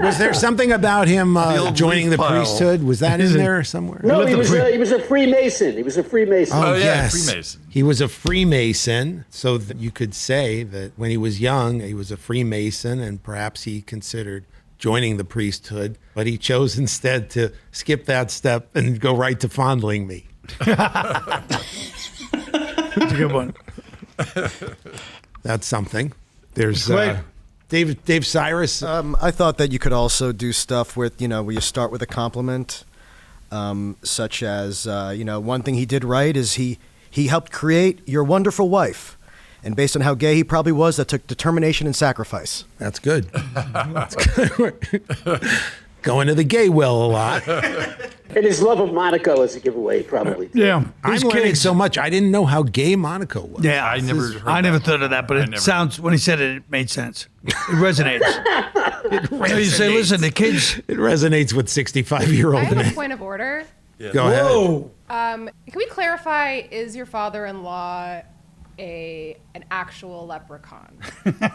Speaker 2: Was there something about him
Speaker 4: old
Speaker 2: joining
Speaker 4: leaf
Speaker 2: the
Speaker 4: pile.
Speaker 2: priesthood? Was that in there somewhere?
Speaker 7: No,
Speaker 3: Let
Speaker 7: he
Speaker 3: the
Speaker 7: was a Freemason. He was a Freemason.
Speaker 2: Oh,
Speaker 4: yeah,
Speaker 2: yes.
Speaker 4: Freemason.
Speaker 2: He was a Freemason, so that you could say that when he was young, he was a Freemason, and perhaps he considered joining the priesthood, but he chose instead to skip that step and go right to fondling me.
Speaker 3: That's a good one.
Speaker 2: That's something. There's
Speaker 3: Great.
Speaker 2: Dave Cyrus.
Speaker 10: I thought that you could also do stuff with, where you start with a compliment, such as, one thing he did right is he helped create your wonderful wife. And based on how gay he probably was, that took determination and sacrifice.
Speaker 2: That's good. That's good. Going to the gay well a lot.
Speaker 7: And his love of Monaco is a giveaway, probably.
Speaker 3: Yeah.
Speaker 2: I'm
Speaker 3: These
Speaker 2: learning
Speaker 3: kids-
Speaker 2: so much. I didn't know how gay Monaco was.
Speaker 3: Yeah,
Speaker 4: I never heard
Speaker 3: I never
Speaker 4: that.
Speaker 3: thought of that, but
Speaker 4: I
Speaker 3: it
Speaker 4: never-
Speaker 3: sounds, when he said it, it made sense. It resenates. So you say, listen, the kids.
Speaker 2: It resonates with 65-year-old
Speaker 11: I have a
Speaker 2: men.
Speaker 11: point of order.
Speaker 2: Go ahead.
Speaker 3: Whoa.
Speaker 11: Can we clarify, is your father-in-law an actual leprechaun?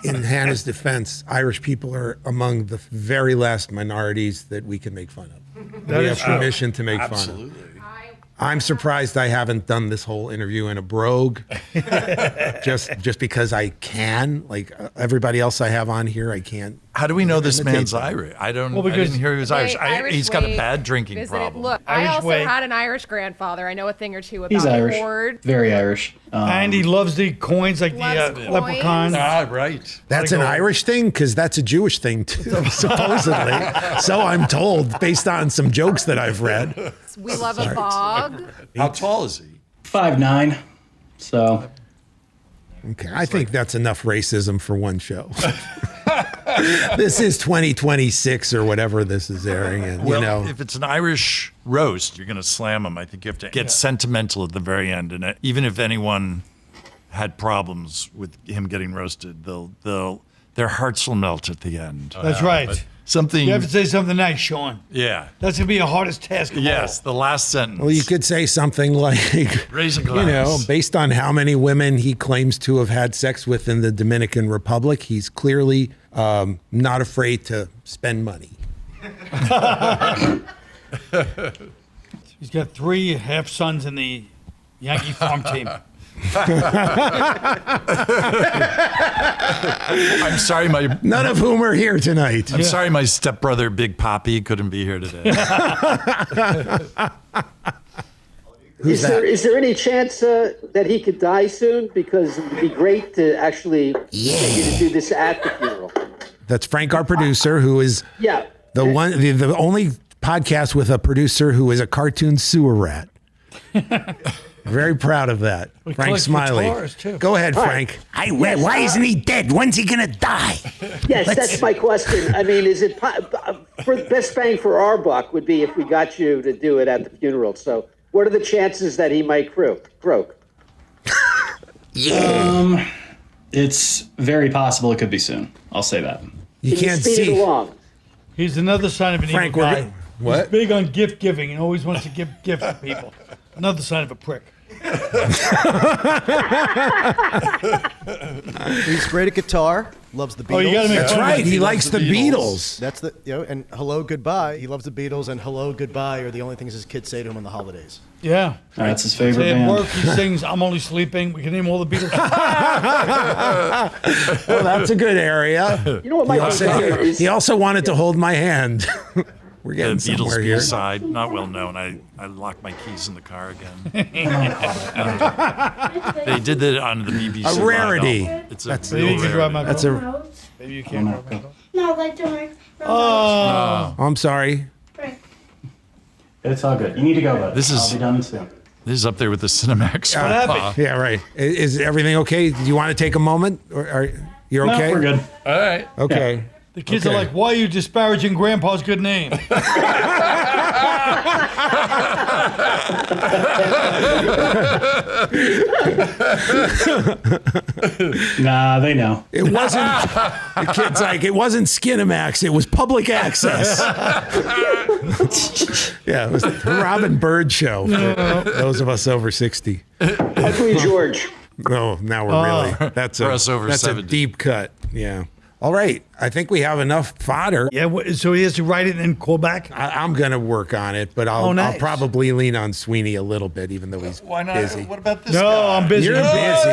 Speaker 2: In Hannah's defense, Irish people are among the very last minorities that we can make fun of.
Speaker 3: That
Speaker 2: We
Speaker 3: is
Speaker 2: have
Speaker 3: true.
Speaker 2: permission to make fun of.
Speaker 4: Absolutely.
Speaker 2: I'm surprised I haven't done this whole interview in a brogue, just because I can. Like everybody else I have on here, I can't.
Speaker 4: How do we know this
Speaker 2: Imitate
Speaker 4: man's
Speaker 2: them.
Speaker 4: Irish? I
Speaker 3: Well,
Speaker 4: I
Speaker 3: because-
Speaker 4: didn't hear he was Irish. He's got a bad drinking
Speaker 11: visited.
Speaker 4: problem.
Speaker 11: Look, I
Speaker 3: Irish
Speaker 11: also
Speaker 3: way.
Speaker 11: had an Irish grandfather. I know a thing or two about
Speaker 8: He's Irish,
Speaker 11: hoard.
Speaker 8: very Irish.
Speaker 3: And he loves the coins like
Speaker 11: Loves
Speaker 3: the
Speaker 11: coins.
Speaker 3: leprechaun.
Speaker 4: Ah, right.
Speaker 2: That's an Irish thing, because that's a Jewish thing too, supposedly. So I'm told, based on some jokes that I've read.
Speaker 11: We love a bog.
Speaker 4: How tall is he?
Speaker 8: 5'9", so
Speaker 2: Okay, I think that's enough racism for one show. This is 2026 or whatever this is airing, and
Speaker 4: Well, if it's an Irish roast, you're going to slam him. I think you have to get sentimental at the very end. And even if anyone had problems with him getting roasted, their hearts will melt at the end.
Speaker 3: That's right.
Speaker 4: Something.
Speaker 3: You have to say something nice, Sean.
Speaker 4: Yeah.
Speaker 3: That's going to be your hardest task of
Speaker 4: Yes,
Speaker 3: all.
Speaker 4: the last sentence.
Speaker 2: Well, you could say something like,
Speaker 4: Raise a glass.
Speaker 2: based on how many women he claims to have had sex with in the Dominican Republic, he's clearly not afraid to spend money.
Speaker 3: He's got 3 half sons in the Yankee farm team.
Speaker 4: I'm sorry,
Speaker 2: None of whom are here tonight.
Speaker 4: I'm sorry, my stepbrother, Big Poppy, couldn't be here today.
Speaker 7: Is there any chance that he could die soon? Because it would be great to actually get you to do this at the funeral.
Speaker 2: That's Frank, our producer, who is
Speaker 7: Yeah.
Speaker 2: the only podcast with a producer who is a cartoon sewer rat. Very proud of that. Frank
Speaker 3: collects
Speaker 2: Smiley.
Speaker 3: guitars, too.
Speaker 2: Go ahead, Frank. Why isn't he dead? When's he going to die?
Speaker 7: Yes, that's my question. I mean, is it for best bang for our buck would be if we got you to do it at the funeral. So, what are the chances that he might croak?
Speaker 8: it's very possible it could be soon. I'll say that.
Speaker 2: You
Speaker 7: Can
Speaker 2: can't
Speaker 7: you speed it
Speaker 2: see.
Speaker 7: along?
Speaker 3: He's another sign of an
Speaker 2: Frank,
Speaker 3: evil
Speaker 2: we're
Speaker 3: guy.
Speaker 2: good. What?
Speaker 3: He's big on gift giving and always wants to give gifts to people. Another sign of a prick.
Speaker 10: He's great at guitar, loves the Beatles.
Speaker 3: Oh, you gotta make
Speaker 2: That's
Speaker 3: fun of
Speaker 2: right.
Speaker 3: it.
Speaker 2: He likes the Beatles.
Speaker 10: That's and hello, goodbye. He loves the Beatles, and hello, goodbye are the only things his kids say to him on the holidays.
Speaker 3: Yeah.
Speaker 8: That's his favorite
Speaker 3: Say at
Speaker 8: band.
Speaker 3: work, he sings "I'm Only Sleeping." We can name all the Beatles.
Speaker 2: Well, that's a good area.
Speaker 7: You know what my concern is?
Speaker 2: He also wanted to hold my hand. We're
Speaker 4: The
Speaker 2: getting
Speaker 4: Beatles
Speaker 2: somewhere here.
Speaker 4: B-side, not well known. I locked my keys in the car again. They did that on the BBC.
Speaker 2: A rarity.
Speaker 4: Live. It's a
Speaker 2: That's-
Speaker 3: Maybe you
Speaker 4: real
Speaker 3: can drive my
Speaker 2: That's
Speaker 3: car.
Speaker 2: a.
Speaker 3: Maybe you can't drive my car.
Speaker 12: No, like the microphone.
Speaker 3: Oh.
Speaker 2: I'm sorry.
Speaker 12: Right.
Speaker 8: It's all good. You need to go, bud.
Speaker 4: This is-
Speaker 8: I'll be done soon.
Speaker 4: This is up there with the Cinemax.
Speaker 3: What happened?
Speaker 2: Yeah, right. Is everything okay? Do you want to take a moment? Or are you're okay?
Speaker 8: No, we're good.
Speaker 4: All right.
Speaker 2: Okay.
Speaker 3: The kids are
Speaker 2: Okay.
Speaker 3: like, why are you disparaging Grandpa's good name?
Speaker 8: Nah, they know.
Speaker 2: It wasn't. The kid's like, it wasn't Skinamax. It was public access. Yeah, it was the Robin Bird show for those of us over 60.
Speaker 7: Ugly George.
Speaker 2: Oh, now we're really. That's
Speaker 4: For us over
Speaker 2: that's
Speaker 4: 70.
Speaker 2: a deep cut. Yeah. All right. I think we have enough fodder.
Speaker 3: Yeah, so he has to write it and then call back?
Speaker 2: I'm going to work on it, but I'll,
Speaker 3: Oh, nice.
Speaker 2: I'll probably lean on Sweeney a little bit, even though he's
Speaker 4: Why not?
Speaker 2: busy.
Speaker 4: What about this
Speaker 3: No,
Speaker 4: guy?
Speaker 3: I'm busy.
Speaker 2: You're busy.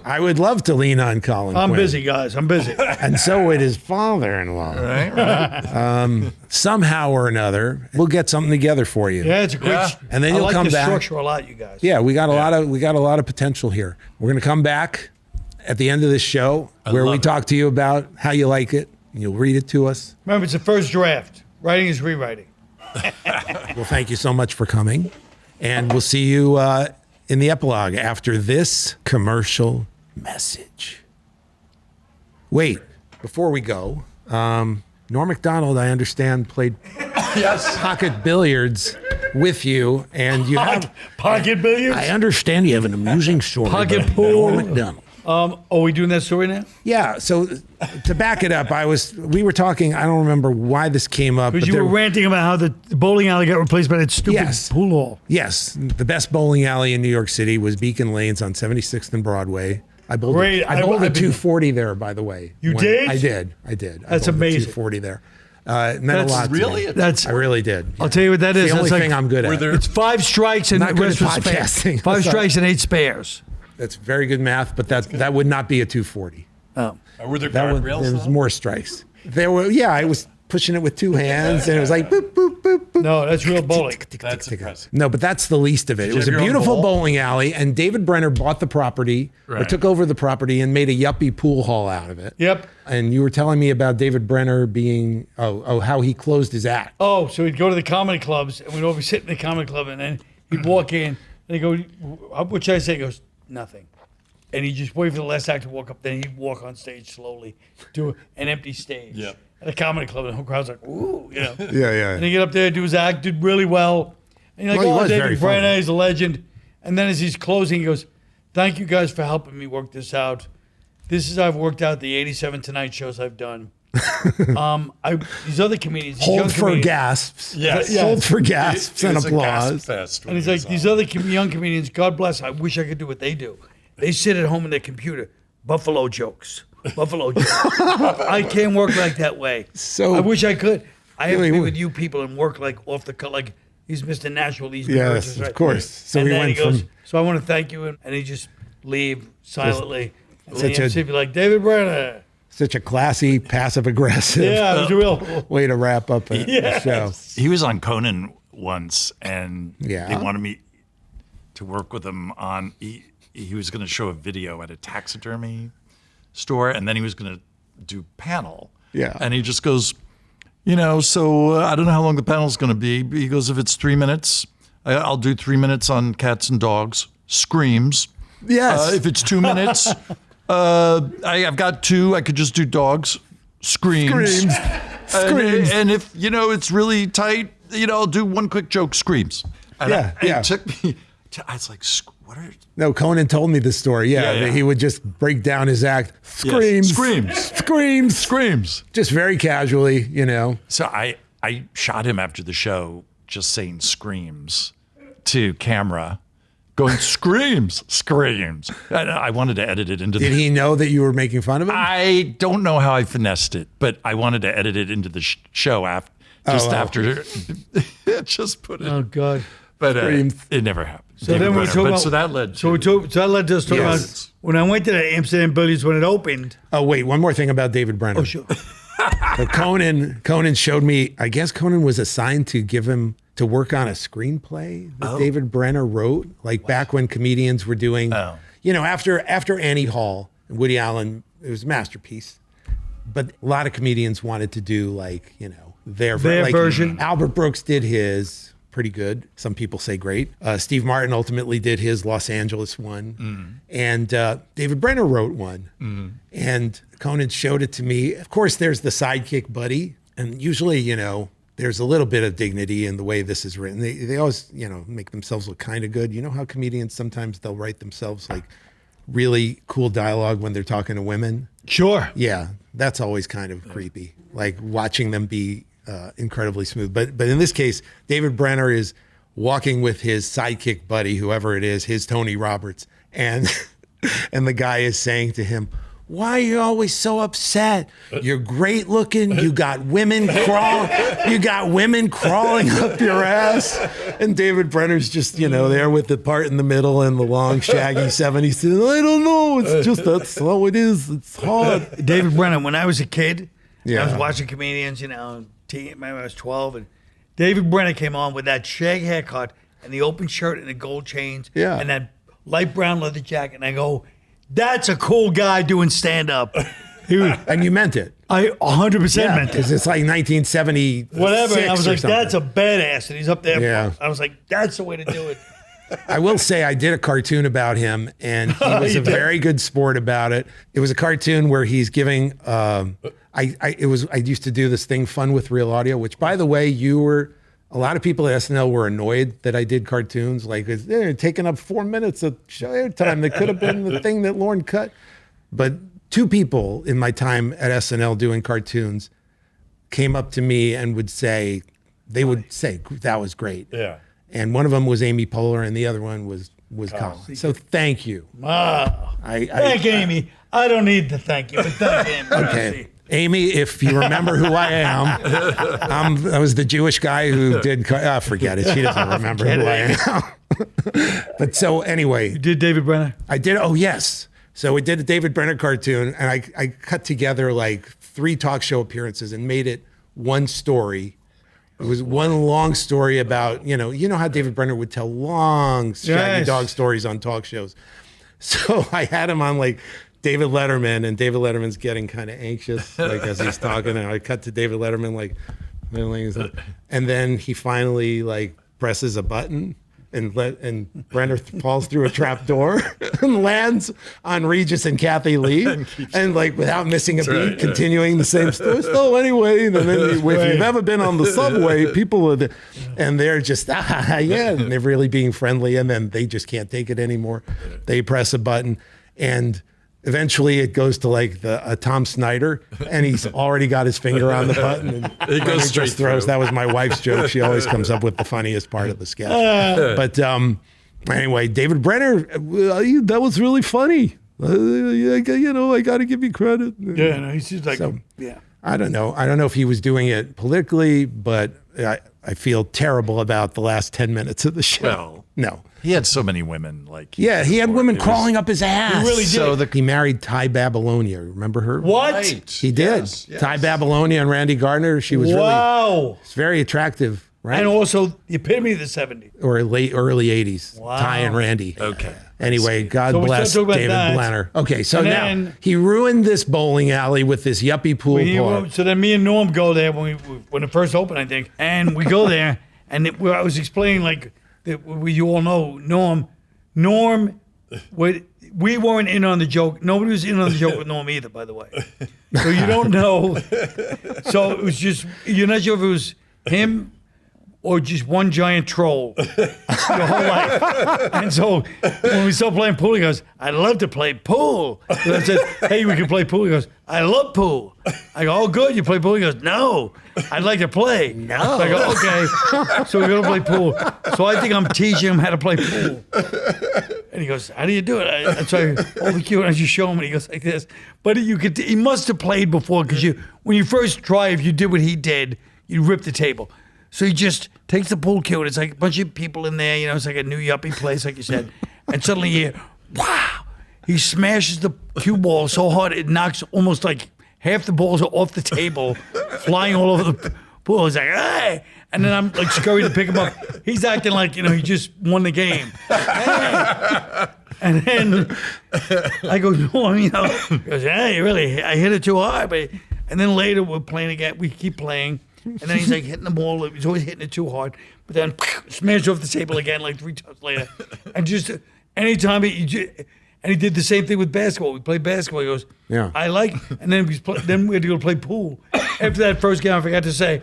Speaker 2: I would love to lean on Colin
Speaker 3: I'm
Speaker 2: Quinn.
Speaker 3: busy, guys. I'm busy.
Speaker 2: And so would his father-in-law.
Speaker 4: Right.
Speaker 2: Somehow or another, we'll get something together for you.
Speaker 3: Yeah, it's a great.
Speaker 4: Yeah.
Speaker 2: And then
Speaker 3: I
Speaker 2: you'll
Speaker 3: like
Speaker 2: come
Speaker 3: the
Speaker 2: back.
Speaker 3: structure a lot, you guys.
Speaker 2: Yeah, we got a lot of potential here. We're going to come back at the end of this show where we
Speaker 4: love it.
Speaker 2: talk to you about how you like it. And you'll read it to us.
Speaker 3: Remember, it's the first draft. Writing is rewriting.
Speaker 2: Well, thank you so much for coming. And we'll see you in the epilogue after this commercial message. Wait, before we go, Norm Macdonald, I understand, played pocket billiards with you. And you have
Speaker 3: Pocket billiards?
Speaker 2: I understand you have an amusing story.
Speaker 3: Pocket
Speaker 2: about
Speaker 3: pool.
Speaker 2: Norm Macdonald.
Speaker 3: Are we doing that story now?
Speaker 2: Yeah. So to back it up, we were talking. I don't remember why this came up.
Speaker 3: Because
Speaker 2: but
Speaker 3: you were ranting about how the bowling alley got replaced by that stupid
Speaker 2: Yes.
Speaker 3: pool hall.
Speaker 2: Yes, the best bowling alley in New York City was Beacon Lanes on 76th and Broadway. I bowled.
Speaker 3: Great.
Speaker 2: I bowled a
Speaker 3: I've been-
Speaker 2: 240 there, by the way.
Speaker 3: You did?
Speaker 2: I did. I
Speaker 3: That's
Speaker 2: bowled a
Speaker 3: amazing.
Speaker 2: 240 there. It meant a lot. To
Speaker 4: really
Speaker 2: me.
Speaker 3: That's.
Speaker 2: I really did.
Speaker 3: I'll tell you what that is.
Speaker 2: It's the only
Speaker 3: That's
Speaker 2: thing I'm good at.
Speaker 3: It's 5 strikes and
Speaker 2: Not
Speaker 3: the
Speaker 2: good
Speaker 3: rest
Speaker 2: at
Speaker 3: was spares.
Speaker 2: podcasting.
Speaker 3: 5
Speaker 2: Sorry.
Speaker 3: strikes and 8 spares.
Speaker 2: That's very good math, but that would not be a 240.
Speaker 3: Oh.
Speaker 4: Were there
Speaker 2: There
Speaker 4: guardrails?
Speaker 2: was more strikes. There were. Yeah, I was pushing it with 2 hands, and it was like boop boop boop boop.
Speaker 3: No, that's real bowling.
Speaker 4: That's impressive.
Speaker 2: No, but that's the least of it. It was a
Speaker 4: have your own
Speaker 2: beautiful
Speaker 4: bowl?
Speaker 2: bowling alley, and David Brenner bought the property or
Speaker 4: Right.
Speaker 2: took over the property and made a yuppie pool hall out of it.
Speaker 3: Yep.
Speaker 2: And you were telling me about David Brenner being how he closed his act.
Speaker 3: Oh, so he'd go to the comedy clubs, and we'd all be sitting in the comedy club, and then he'd walk in, and he'd go, what should I say? He goes, nothing. And he'd just wait for the last act to walk up, then he'd walk on stage slowly, do an empty stage.
Speaker 4: Yep.
Speaker 3: At a comedy club, and the whole crowd's like, ooh, you know.
Speaker 2: Yeah.
Speaker 3: And he'd get up there, do his act, did really well. And you're like,
Speaker 2: Well, he
Speaker 3: oh,
Speaker 2: was very
Speaker 3: David
Speaker 2: funny.
Speaker 3: Brenner, he's a legend. And then as he's closing, he goes, thank you guys for helping me work this out. This is, I've worked out the 87 Tonight shows I've done. These other comedians, these young
Speaker 2: Hold for
Speaker 3: comedians,
Speaker 2: gasps.
Speaker 4: Yes.
Speaker 2: Hold for gasps and
Speaker 4: It's a
Speaker 2: applause.
Speaker 4: gasp fest when
Speaker 3: and he's
Speaker 4: he
Speaker 3: like,
Speaker 4: was
Speaker 3: these
Speaker 4: on.
Speaker 3: other young comedians, God bless, I wish I could do what they do. They sit at home on their computer, Buffalo jokes. Buffalo jokes. I can't work like that way.
Speaker 2: So-
Speaker 3: I wish I could. I have to be
Speaker 2: Really?
Speaker 3: with you people and work like off the cut, like he's Mr. Natural. These
Speaker 2: Yes,
Speaker 3: nerds,
Speaker 2: of
Speaker 3: right?
Speaker 2: course. So
Speaker 3: and
Speaker 2: he
Speaker 3: then
Speaker 2: went
Speaker 3: he goes,
Speaker 2: from-
Speaker 3: so I want to thank you, and he just leave silently. And then
Speaker 2: Such
Speaker 3: the
Speaker 2: a-
Speaker 3: MC be like, David Brenner.
Speaker 2: Such a classy, passive aggressive
Speaker 3: Yeah, it was a real.
Speaker 2: way to wrap up a show.
Speaker 4: He was on Conan once, and
Speaker 2: Yeah.
Speaker 4: they wanted me to work with him on. He was going to show a video at a taxidermy store, and then he was going to do panel.
Speaker 2: Yeah.
Speaker 4: And he just goes, so I don't know how long the panel's going to be. He goes, if it's 3 minutes, I'll do 3 minutes on cats and dogs. Screams.
Speaker 2: Yes.
Speaker 4: If it's 2 minutes, I've got 2. I could just do dogs. Screams.
Speaker 2: Screams.
Speaker 4: And if, it's really tight, I'll do one quick joke, screams. And
Speaker 2: Yeah,
Speaker 4: it took me, I was like, what are
Speaker 2: No, Conan told me this story. Yeah,
Speaker 4: Yeah.
Speaker 2: that he would just break down his act. Screams.
Speaker 4: Screams.
Speaker 2: Screams.
Speaker 4: Screams.
Speaker 2: Just very casually,
Speaker 4: So I shot him after the show just saying screams to camera, going screams. And I wanted to edit it into
Speaker 2: Did he know that you were making fun of him?
Speaker 4: I don't know how I finessed it, but I wanted to edit it into the show after. Just put it.
Speaker 3: Oh God.
Speaker 4: But
Speaker 2: Screams.
Speaker 4: it never happened.
Speaker 3: So then we talk about.
Speaker 4: So that led.
Speaker 3: So that led to us talking
Speaker 2: Yes.
Speaker 3: about when I went to the Amsterdam Billiards when it opened.
Speaker 2: Oh, wait, one more thing about David Brenner.
Speaker 3: Oh sure.
Speaker 2: So Conan showed me, I guess Conan was assigned to give him to work on a screenplay that David Brenner wrote, like back when comedians were doing, after Annie Hall and Woody Allen, it was a masterpiece. But a lot of comedians wanted to do their
Speaker 3: version.
Speaker 2: Albert Brooks did his pretty good. Some people say great. Steve Martin ultimately did his Los Angeles one. And David Brenner wrote one. And Conan showed it to me. Of course, there's the sidekick buddy. And usually, there's a little bit of dignity in the way this is written. They always, make themselves look kind of good. You know how comedians sometimes they'll write themselves like really cool dialogue when they're talking to women?
Speaker 3: Sure.
Speaker 2: Yeah, that's always kind of creepy. Like watching them be incredibly smooth. But in this case, David Brenner is walking with his sidekick buddy, whoever it is, his Tony Roberts, and and the guy is saying to him, "Why are you always so upset? You're great looking. You got women crawling up your ass." And David Brenner's just, there with the part in the middle and the long shaggy 70s. Says, "I don't know. It's just that's how it is. It's hard."
Speaker 3: David Brenner, when I was a kid,
Speaker 2: Yeah.
Speaker 3: I was watching comedians, maybe I was 12, and David Brenner came on with that shag haircut and the open shirt and the gold chains and that light brown leather jacket. And I go, that's a cool guy doing stand-up.
Speaker 2: And you meant it.
Speaker 3: I 100% meant it.
Speaker 2: Because it's like 1970.
Speaker 3: Whatever. And I was like,
Speaker 2: something.
Speaker 3: that's a badass. And he's up there.
Speaker 2: Yeah.
Speaker 3: I was like, that's the way to do it.
Speaker 2: I will say I did a cartoon about him, and he was a very good sport about it. It was a cartoon where he's giving. I used to do this thing, Fun with Real Audio, which, by the way, a lot of people at SNL were annoyed that I did cartoons. Like, they're taking up 4 minutes of show airtime that could have been the thing that Lorne cut. But 2 people in my time at SNL doing cartoons came up to me and would say, that was great.
Speaker 4: Yeah.
Speaker 2: And one of them was Amy Poehler, and the other one was Colin. So thank you.
Speaker 3: Wow. Thank Amy. I don't need to thank you, but thank Amy.
Speaker 2: Okay. Amy, if you remember who I am, I was the Jewish guy who did. Forget it. She doesn't remember who I am. But so anyway.
Speaker 3: You did David Brenner?
Speaker 2: I did. Oh, yes. So we did a David Brenner cartoon, and I cut together like 3 talk show appearances and made it one story. It was one long story about, you know how David Brenner would tell long shaggy dog stories on talk shows. So I had him on like David Letterman, and David Letterman's getting kind of anxious, like as he's talking. And I cut to David Letterman, like, and then he finally like presses a button, and Brenner falls through a trap door and lands on Regis and Kathy Lee, and like without missing a beat, continuing the same story. So anyway, and then if you've ever been on the subway, people are, and they're just and they're really being friendly, and then they just can't take it anymore. They press a button, and eventually it goes to like a Tom Snyder, and he's already got his finger on the button. And
Speaker 4: it goes straight
Speaker 2: throws.
Speaker 4: through.
Speaker 2: That was my wife's joke. She always comes up with the funniest part of the sketch. But anyway, David Brenner, that was really funny. I got to give you credit.
Speaker 3: Yeah, no, he's just like, yeah.
Speaker 2: I don't know. I don't know if he was doing it politically, but I feel terrible about the last 10 minutes of the show.
Speaker 4: Well,
Speaker 2: no.
Speaker 4: He had so many women.
Speaker 2: He had women crawling up his ass.
Speaker 3: He really did.
Speaker 2: So he married Ty Babylonia. Remember her?
Speaker 3: What?
Speaker 4: Right.
Speaker 2: He did.
Speaker 4: Yes.
Speaker 2: Ty Babylonia and Randy Gardner. She was really very attractive, right?
Speaker 3: And also the epitome of the 70s.
Speaker 2: Or early 80s.
Speaker 3: Wow.
Speaker 2: Ty and Randy.
Speaker 4: Okay.
Speaker 2: Anyway, God
Speaker 3: So we
Speaker 2: bless
Speaker 3: started talking
Speaker 2: David
Speaker 3: about that.
Speaker 2: Brenner. Okay, so
Speaker 3: And
Speaker 2: now
Speaker 3: then-
Speaker 2: he ruined this bowling alley with this yuppie pool park.
Speaker 3: So then me and Norm go there when it first opened, I think, and we go there, and I was explaining like you all know Norm, we weren't in on the joke. Nobody was in on the joke with Norm either, by the way. So you don't know. So it was just, you're not sure if it was him or just one giant troll your whole life. And so when we started playing pool, he goes, I'd love to play pool. And I said, hey, we can play pool. He goes, I love pool. I go, oh, good, you play pool? He goes, no, I'd like to play. No. So I go, okay. So we're going to play pool. So I think I'm teaching him how to play pool. And he goes, how do you do it? So I hold the cue and I just show him, and he goes like this. But he must have played before, because when you first try, if you did what he did, you rip the table. So he just takes the pool cue, and it's like a bunch of people in there, it's like a new yuppie place, like you said. And suddenly you hear, wow, he smashes the cue ball so hard it knocks almost like half the balls are off the table, flying all over the pool. He's like, hey. And then I'm like scurried to pick him up. He's acting like, he just won the game. Hey. And then I go, no, he goes, hey, really, I hit it too hard. And then later we're playing again. We keep playing. And then he's like hitting the ball. He's always hitting it too hard. But then smashed off the table again like 3 times later. And just anytime and he did the same thing with basketball. We played basketball. He goes,
Speaker 2: Yeah.
Speaker 3: I like it. And then then we had to go play pool. After that first game, I forgot to say.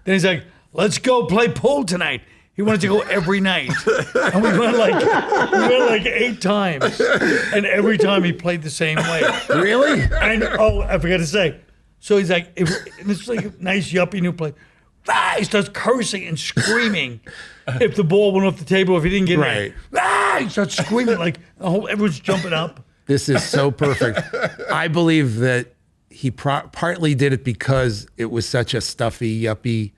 Speaker 3: Then he's like, let's go play pool tonight. He wanted to go every night. And we went like 8 times. And every time he played the same way.
Speaker 2: Really?
Speaker 3: And I forgot to say. So he's like, it's like a nice yuppie new play. He starts cursing and screaming if the ball went off the table, if he didn't get it. He starts screaming like everyone's jumping up.
Speaker 2: This is so perfect. I believe that he partly did it because it was such a stuffy, yuppie,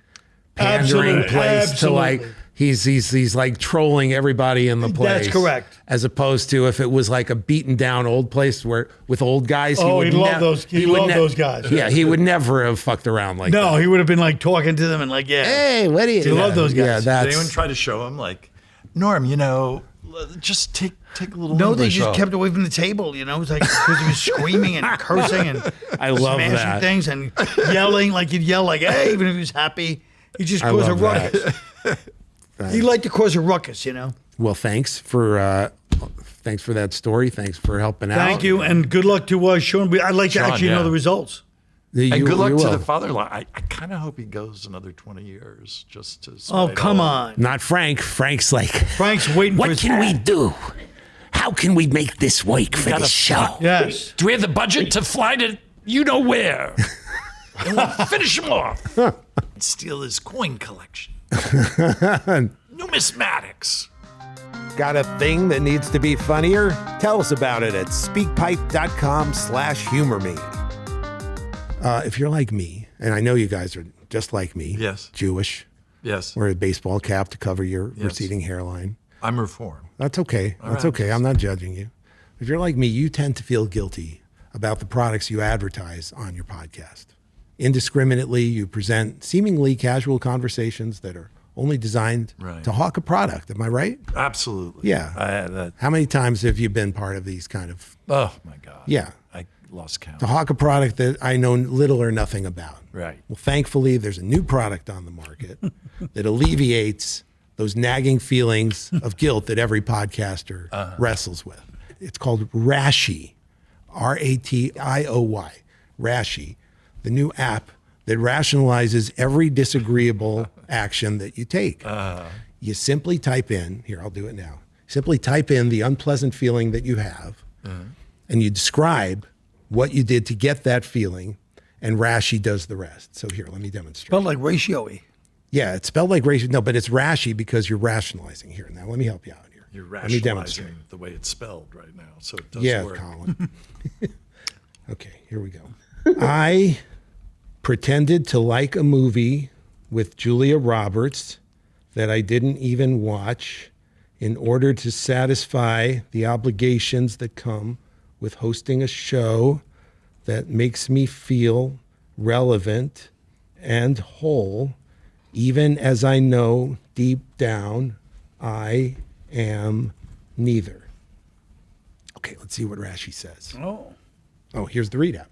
Speaker 2: pandering place to like. He's like trolling everybody in the place.
Speaker 3: That's correct.
Speaker 2: As opposed to if it was like a beaten down old place where with old guys,
Speaker 3: he'd love those. He loved those guys.
Speaker 2: Yeah, he would never have fucked around like that.
Speaker 3: No, he would have been like talking to them and like,
Speaker 2: hey, what do you?
Speaker 3: He loved those guys.
Speaker 2: Yeah,
Speaker 4: Did anyone try to show him like, Norm, just take a little.
Speaker 3: No, they
Speaker 4: English
Speaker 3: just
Speaker 4: off.
Speaker 3: kept away from the table. It was like because he was screaming and cursing and
Speaker 2: I love
Speaker 3: smashing
Speaker 2: that.
Speaker 3: things and yelling like he'd yell like, hey, even if he was happy, he just caused a ruckus. He liked to cause a ruckus,
Speaker 2: Well, thanks for that story. Thanks for helping out.
Speaker 3: Thank you, and good luck to Sean. I'd like to
Speaker 4: Sean,
Speaker 3: actually know the results.
Speaker 4: And good luck
Speaker 2: you
Speaker 4: to
Speaker 2: will.
Speaker 4: the father-in-law. I kind of hope he goes another 20 years just to.
Speaker 3: Oh, come on.
Speaker 2: Not Frank. Frank's like,
Speaker 3: Frank's waiting for
Speaker 12: What
Speaker 3: his
Speaker 12: can we do? How can we make this work for
Speaker 4: gotta
Speaker 12: the show?
Speaker 3: Yes.
Speaker 4: Do we have the budget to fly to where? And we'll finish him off. Steal his coin collection. Numismatics.
Speaker 2: got a thing that needs to be funnier? Tell us about it at speakpipe.com/humorme. If you're like me, and I know you guys are just like me,
Speaker 4: Yes.
Speaker 2: Jewish,
Speaker 4: Yes.
Speaker 2: wear a baseball cap to cover your
Speaker 4: Yes.
Speaker 2: receding hairline.
Speaker 4: I'm reformed.
Speaker 2: That's okay.
Speaker 4: All
Speaker 2: That's
Speaker 4: right.
Speaker 2: okay. I'm not judging you. If you're like me, you tend to feel guilty about the products you advertise on your podcast. Indiscriminately, you present seemingly casual conversations that are only designed to hawk a product. Am I right?
Speaker 4: Absolutely.
Speaker 2: Yeah. How many times have you been part of these kind of?
Speaker 4: Oh my God.
Speaker 2: Yeah.
Speaker 4: I lost count.
Speaker 2: To hawk a product that I know little or nothing about.
Speaker 4: Right.
Speaker 2: Well, thankfully, there's a new product on the market that alleviates those nagging feelings of guilt that every podcaster wrestles with. It's called Rashi, Ratioy, Rashi, the new app that rationalizes every disagreeable action that you take. You simply type in, here, I'll do it now. Simply type in the unpleasant feeling that you have, and you describe what you did to get that feeling, and Rashi does the rest. So here, let me demonstrate.
Speaker 3: Spelled like ratio-y.
Speaker 2: Yeah, it's spelled like ratio. No, but it's Rashi because you're rationalizing here. Now, let me help you out here.
Speaker 4: You're
Speaker 2: Let me demonstrate.
Speaker 4: rationalizing the way it's spelled right now, so it does work.
Speaker 2: Colin. Okay, here we go. I pretended to like a movie with Julia Roberts that I didn't even watch in order to satisfy the obligations that come with hosting a show that makes me feel relevant and whole, even as I know deep down I am neither. Okay, let's see what Rashi says. Oh, here's the readout.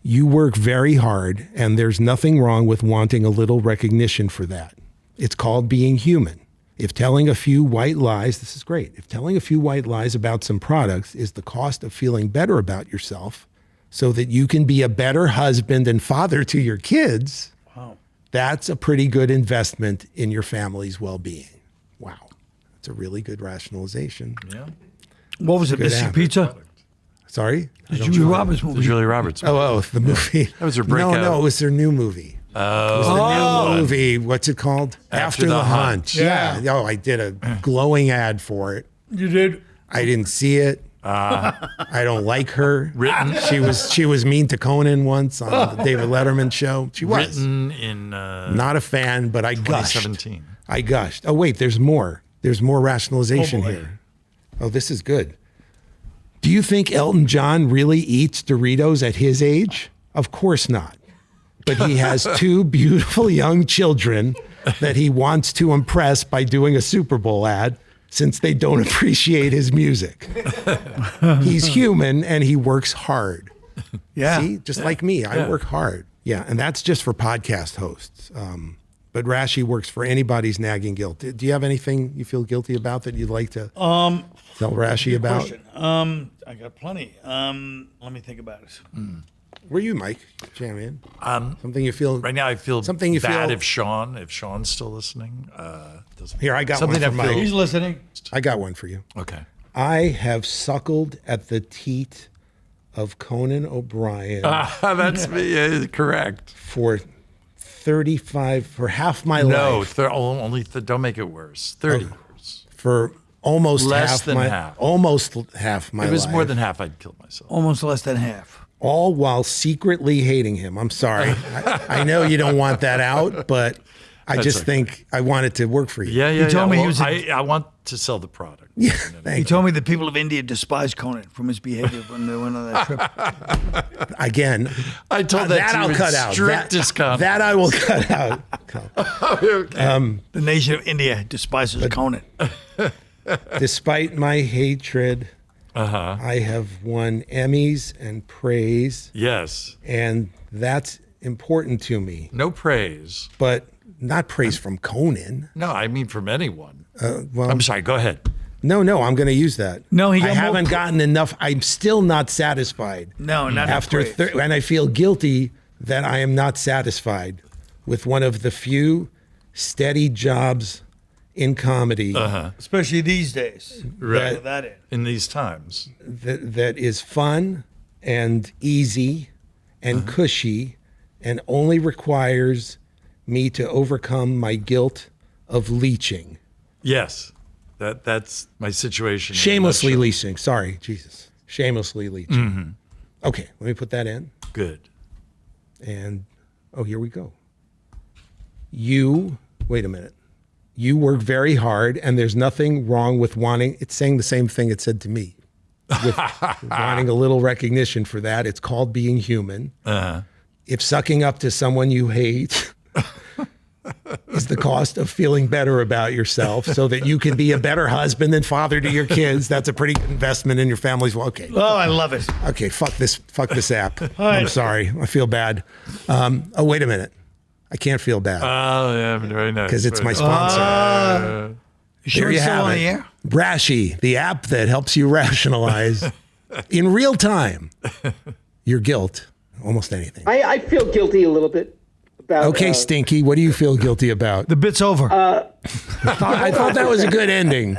Speaker 2: You work very hard, and there's nothing wrong with wanting a little recognition for that. It's called being human. If telling a few white lies, this is great. If telling a few white lies about some products is the cost of feeling better about yourself so that you can be a better husband and father to your kids, that's a pretty good investment in your family's well-being. Wow. That's a really good rationalization.
Speaker 4: Yeah.
Speaker 3: What was it,
Speaker 2: Good
Speaker 3: Mystic
Speaker 2: app.
Speaker 3: Pizza?
Speaker 2: Sorry?
Speaker 3: The Julia Roberts movie.
Speaker 4: The Julia Roberts.
Speaker 2: Oh, the movie.
Speaker 4: That was her breakout.
Speaker 2: No, it was their new movie. It was the new movie. What's it called?
Speaker 4: After the Hunt.
Speaker 2: Yeah. Oh, I did a glowing ad for it.
Speaker 3: You did?
Speaker 2: I didn't see it. I don't like her.
Speaker 4: Written.
Speaker 2: She was mean to Conan once on the David Letterman show. She was.
Speaker 4: Written in
Speaker 2: Not a fan, but I gushed.
Speaker 4: 2017.
Speaker 2: I gushed. Oh, wait, there's more. There's more rationalization
Speaker 3: Oh, boy.
Speaker 2: here. Oh, this is good. Do you think Elton John really eats Doritos at his age? Of course not. But he has two beautiful young children that he wants to impress by doing a Super Bowl ad since they don't appreciate his music. He's human and he works hard.
Speaker 3: Yeah.
Speaker 2: See, just like me, I work hard. Yeah, and that's just for podcast hosts. But Rashi works for anybody's nagging guilt. Do you have anything you feel guilty about that you'd like to tell Rashi about?
Speaker 3: Question. I got plenty. Let me think about it.
Speaker 2: Where are you, Mike? Jam in. Something you feel
Speaker 4: right now. I feel
Speaker 2: something you
Speaker 4: bad
Speaker 2: feel
Speaker 4: if Sean's still listening.
Speaker 2: Here, I got
Speaker 4: something
Speaker 2: one for Mike.
Speaker 3: He's listening.
Speaker 2: I got one for you.
Speaker 4: Okay.
Speaker 2: I have suckled at the teat of Conan O'Brien.
Speaker 4: That's correct.
Speaker 2: For half my life.
Speaker 4: No, only don't make it worse. 30 years.
Speaker 2: For almost
Speaker 4: less than half.
Speaker 2: Almost half my life.
Speaker 4: It was more than half. I'd kill myself.
Speaker 3: Almost less than half.
Speaker 2: All while secretly hating him. I'm sorry. I know you don't want that out, but I just think I want it to work for you.
Speaker 4: Yeah.
Speaker 3: He told me he was.
Speaker 4: I want to sell the product.
Speaker 2: Yeah,
Speaker 3: he told me the people of India despise Conan from his behavior when they went on that trip.
Speaker 2: Again,
Speaker 4: I told that
Speaker 2: I'll cut out. That I will cut out.
Speaker 3: Okay. The nation of India despises Conan.
Speaker 2: Despite my hatred, I have won Emmys and praise.
Speaker 4: Yes.
Speaker 2: And that's important to me.
Speaker 4: No praise.
Speaker 2: But not praise from Conan.
Speaker 4: No, I mean from anyone.
Speaker 2: Well,
Speaker 4: I'm sorry, go ahead.
Speaker 2: No, I'm going to use that.
Speaker 3: No,
Speaker 2: I haven't gotten enough. I'm still not satisfied.
Speaker 3: No, not
Speaker 2: after and I feel guilty that I am not satisfied with one of the few steady jobs in comedy,
Speaker 3: especially these days.
Speaker 4: Right. In these times,
Speaker 2: that is fun and easy and cushy, and only requires me to overcome my guilt of leeching.
Speaker 4: Yes. That's my situation.
Speaker 2: Shamelessly leeching. Sorry, Jesus. Shamelessly leeching. Okay, let me put that in.
Speaker 4: Good.
Speaker 2: And, here we go. Wait a minute. You work very hard, and there's nothing wrong with wanting, it's saying the same thing it said to me, with wanting a little recognition for that. It's called being human. If sucking up to someone you hate is the cost of feeling better about yourself so that you can be a better husband and father to your kids, that's a pretty good investment in your family's. Okay.
Speaker 3: Oh, I love it.
Speaker 2: Okay, fuck this app. I'm sorry. I feel bad. Wait a minute. I can't feel bad.
Speaker 4: Oh, yeah, very nice.
Speaker 2: Because it's my sponsor.
Speaker 3: Sure it's still on the air?
Speaker 2: Rashi, the app that helps you rationalize in real time your guilt, almost anything.
Speaker 7: I feel guilty a little bit.
Speaker 2: Okay, Stinky, what do you feel guilty about?
Speaker 3: The bit's over.
Speaker 2: I thought that was a good ending.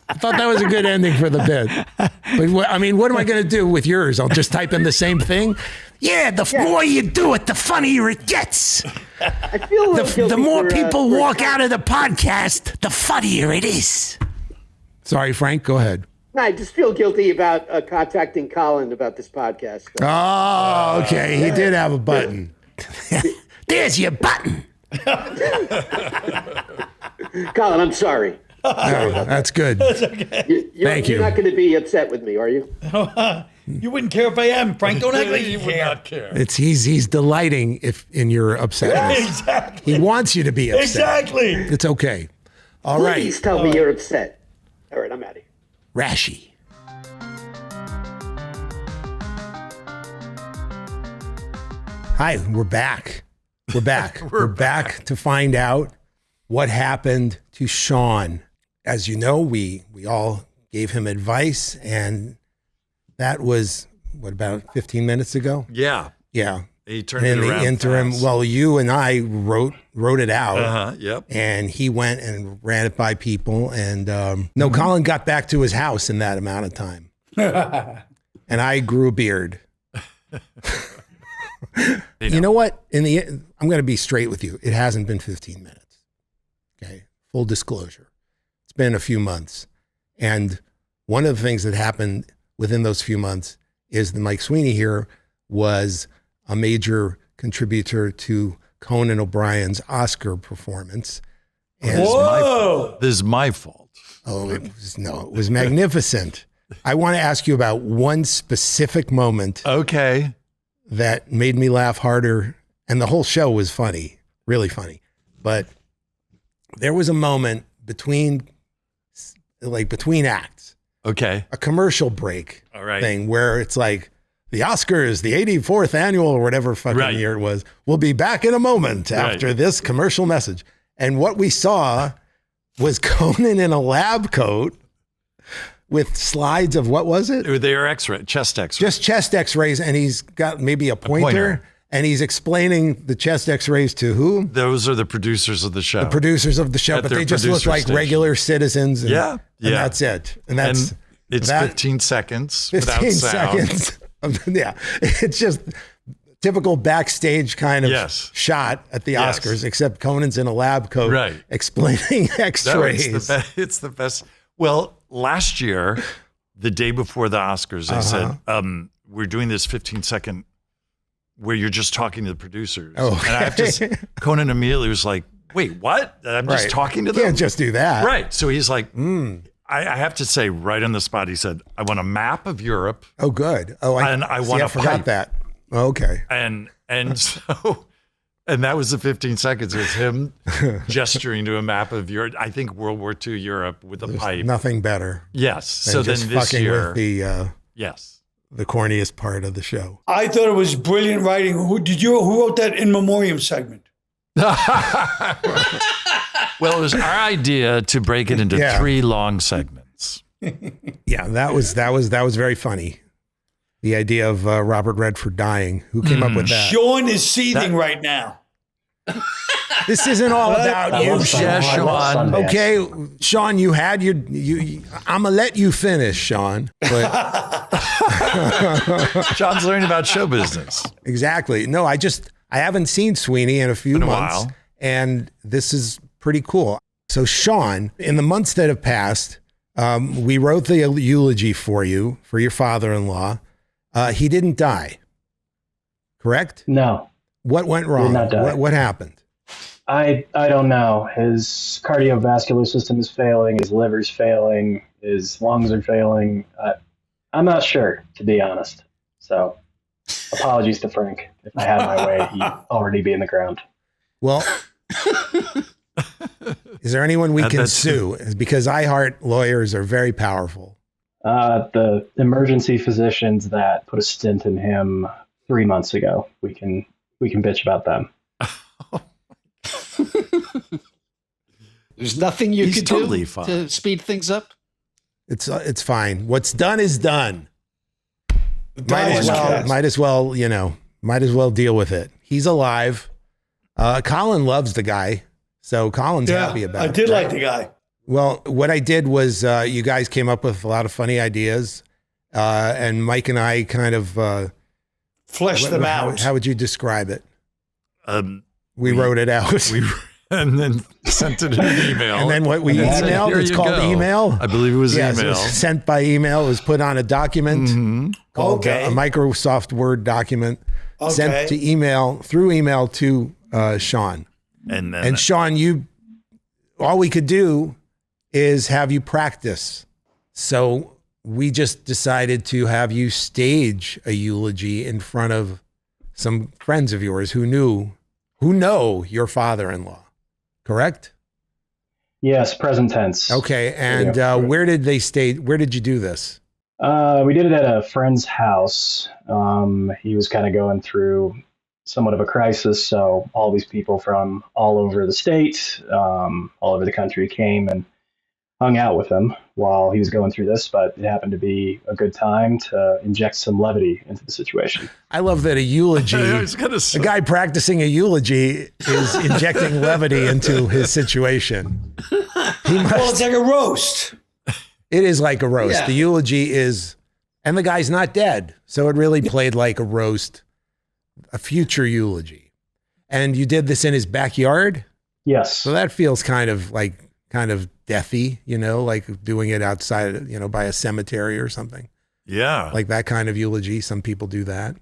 Speaker 2: I thought that was a good ending for the bit. But what am I going to do with yours? I'll just type in the same thing?
Speaker 12: Yeah, the more you do it, the funnier it gets.
Speaker 7: I feel
Speaker 12: the more people walk out of the podcast, the funnier it is.
Speaker 2: Sorry, Frank, go ahead.
Speaker 7: No, I just feel guilty about contacting Colin about this podcast.
Speaker 2: Oh, okay. He did have a button.
Speaker 12: There's your button.
Speaker 7: Colin, I'm sorry.
Speaker 2: That's good.
Speaker 3: That's okay.
Speaker 2: Thank you.
Speaker 7: You're not going to be upset with me, are you?
Speaker 3: You wouldn't care if I am, Frank. Don't act like you
Speaker 4: would not care.
Speaker 2: He's delighting in your upsetness.
Speaker 3: Exactly.
Speaker 2: He wants you to be upset.
Speaker 3: Exactly.
Speaker 2: It's okay. All right.
Speaker 7: Please tell me you're upset. All right, I'm out of here.
Speaker 2: Rashi. Hi, we're back. We're back to find out what happened to Sean. As you know, we all gave him advice, and that was, about 15 minutes ago?
Speaker 4: Yeah.
Speaker 2: Yeah.
Speaker 4: He turned
Speaker 2: and
Speaker 4: it
Speaker 2: in
Speaker 4: around
Speaker 2: the interim,
Speaker 4: fast.
Speaker 2: well, you and I wrote it out.
Speaker 4: Yep.
Speaker 2: And he went and ran it by people. And Colin got back to his house in that amount of time. And I grew a beard. You know what? I'm going to be straight with you. It hasn't been 15 minutes. Okay. Full disclosure. It's been a few months. And one of the things that happened within those few months is that Mike Sweeney here was a major contributor to Conan O'Brien's Oscar performance. And
Speaker 4: This is my fault.
Speaker 2: Oh, it was magnificent. I want to ask you about one specific moment.
Speaker 4: Okay.
Speaker 2: That made me laugh harder. And the whole show was funny, really funny. But there was a moment between acts.
Speaker 4: Okay.
Speaker 2: A commercial break
Speaker 4: All right.
Speaker 2: thing where it's like, The Oscars, the 84th annual or whatever fucking year it was, will be back in a moment after this commercial message. And what we saw was Conan in a lab coat with slides of, what was it?
Speaker 4: They were X-ray, chest X-rays.
Speaker 2: Just chest X-rays, and he's got maybe a pointer. And he's explaining the chest X-rays to who?
Speaker 4: Those are the producers of the show.
Speaker 2: The producers of the show, but they just look like regular citizens. And, and that's it. And
Speaker 4: it's 15 seconds
Speaker 2: 15
Speaker 4: without sound.
Speaker 2: seconds. It's just typical backstage kind of shot at the Oscars, except Conan's in a lab coat explaining X-rays.
Speaker 4: It's the best. Well, last year, the day before the Oscars, they said, we're doing this 15-second where you're just talking to the producers.
Speaker 2: Oh,
Speaker 4: and I have to, Conan immediately was like, wait, what? I'm just talking to them?
Speaker 2: You can't just do that.
Speaker 4: Right. So he's like, I have to say right on the spot, he said, I want a map of Europe.
Speaker 2: Oh, good. Oh,
Speaker 4: I want
Speaker 2: I forgot that. Okay.
Speaker 4: And so, and that was the 15 seconds. It was him gesturing to a map of Europe. I think World War II Europe with a pipe.
Speaker 2: Nothing better.
Speaker 4: Yes. So then this year.
Speaker 2: With the, the corniest part of the show.
Speaker 3: I thought it was brilliant writing. Who wrote that in memoriam segment?
Speaker 4: Well, it was our idea to break it into 3 long segments.
Speaker 2: That was very funny. The idea of Robert Redford dying. Who came up with that?
Speaker 3: Sean is seething right now.
Speaker 2: This isn't all about you, Sean. Okay, Sean, you had your. I'm gonna let you finish, Sean. But
Speaker 4: Sean's learning about show business.
Speaker 2: Exactly. No, I haven't seen Sweeney in a few months, and this is pretty cool. So, Sean, in the months that have passed, we wrote the eulogy for you for your father-in-law. He didn't die, correct?
Speaker 5: No.
Speaker 2: What went wrong?
Speaker 5: Did not die.
Speaker 2: What happened?
Speaker 5: I don't know. His cardiovascular system is failing. His liver's failing. His lungs are failing. I'm not sure, to be honest. So, apologies to Frank. If I had my way, he'd already be in the ground.
Speaker 2: Well, is there anyone we can sue? Because iHeart lawyers are very powerful.
Speaker 5: The emergency physicians that put a stent in him 3 months ago. We can bitch about them.
Speaker 13: There's nothing you could
Speaker 4: totally
Speaker 13: do
Speaker 4: fine.
Speaker 13: to speed things up.
Speaker 2: It's fine. What's done is done. Might as well deal with it. He's alive. Colin loves the guy, so Colin's happy about it.
Speaker 3: I did like the guy.
Speaker 2: Well, what I did was you guys came up with a lot of funny ideas, and Mike and I kind of
Speaker 3: fleshed them out.
Speaker 2: How would you describe it? We wrote it out.
Speaker 4: And then sent it in an email.
Speaker 2: And then what we emailed, it's called email.
Speaker 4: I believe it was email.
Speaker 2: It was sent by email. It was put on a document called a Microsoft Word document, sent to email, through email to Sean. And Sean, all we could do is have you practice. So we just decided to have you stage a eulogy in front of some friends of yours who know your father-in-law. Correct?
Speaker 5: Yes, present tense.
Speaker 2: Okay, and where did you do this?
Speaker 5: We did it at a friend's house. He was kind of going through somewhat of a crisis, so all these people from all over the state, all over the country came and hung out with him while he was going through this, but it happened to be a good time to inject some levity into the situation.
Speaker 2: I love that a eulogy, a guy practicing a eulogy is injecting levity into his situation.
Speaker 3: Well, it's like a roast.
Speaker 2: It is like a roast.
Speaker 3: Yeah.
Speaker 2: The eulogy is, and the guy's not dead, so it really played like a roast, a future eulogy. And you did this in his backyard?
Speaker 5: Yes.
Speaker 2: So that feels kind of deathy, like doing it outside, by a cemetery or something.
Speaker 4: Yeah.
Speaker 2: Like that kind of eulogy. Some people do that.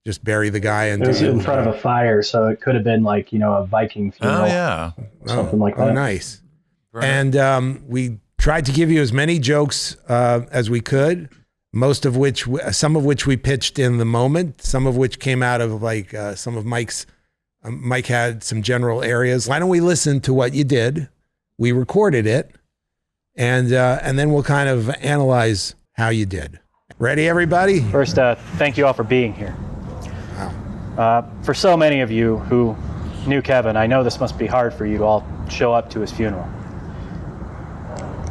Speaker 2: Just bury the guy and
Speaker 5: it was in front of a fire, so it could have been like, a Viking funeral.
Speaker 4: Oh, yeah.
Speaker 5: Something like that.
Speaker 2: Oh, nice. Right. And we tried to give you as many jokes as we could, some of which we pitched in the moment, some of which came out of some of Mike's. Mike had some general areas. Why don't we listen to what you did? We recorded it, and then we'll kind of analyze how you did. Ready, everybody?
Speaker 8: First, thank you all for being here. For so many of you who knew Kevin, I know this must be hard for you to all show up to his funeral.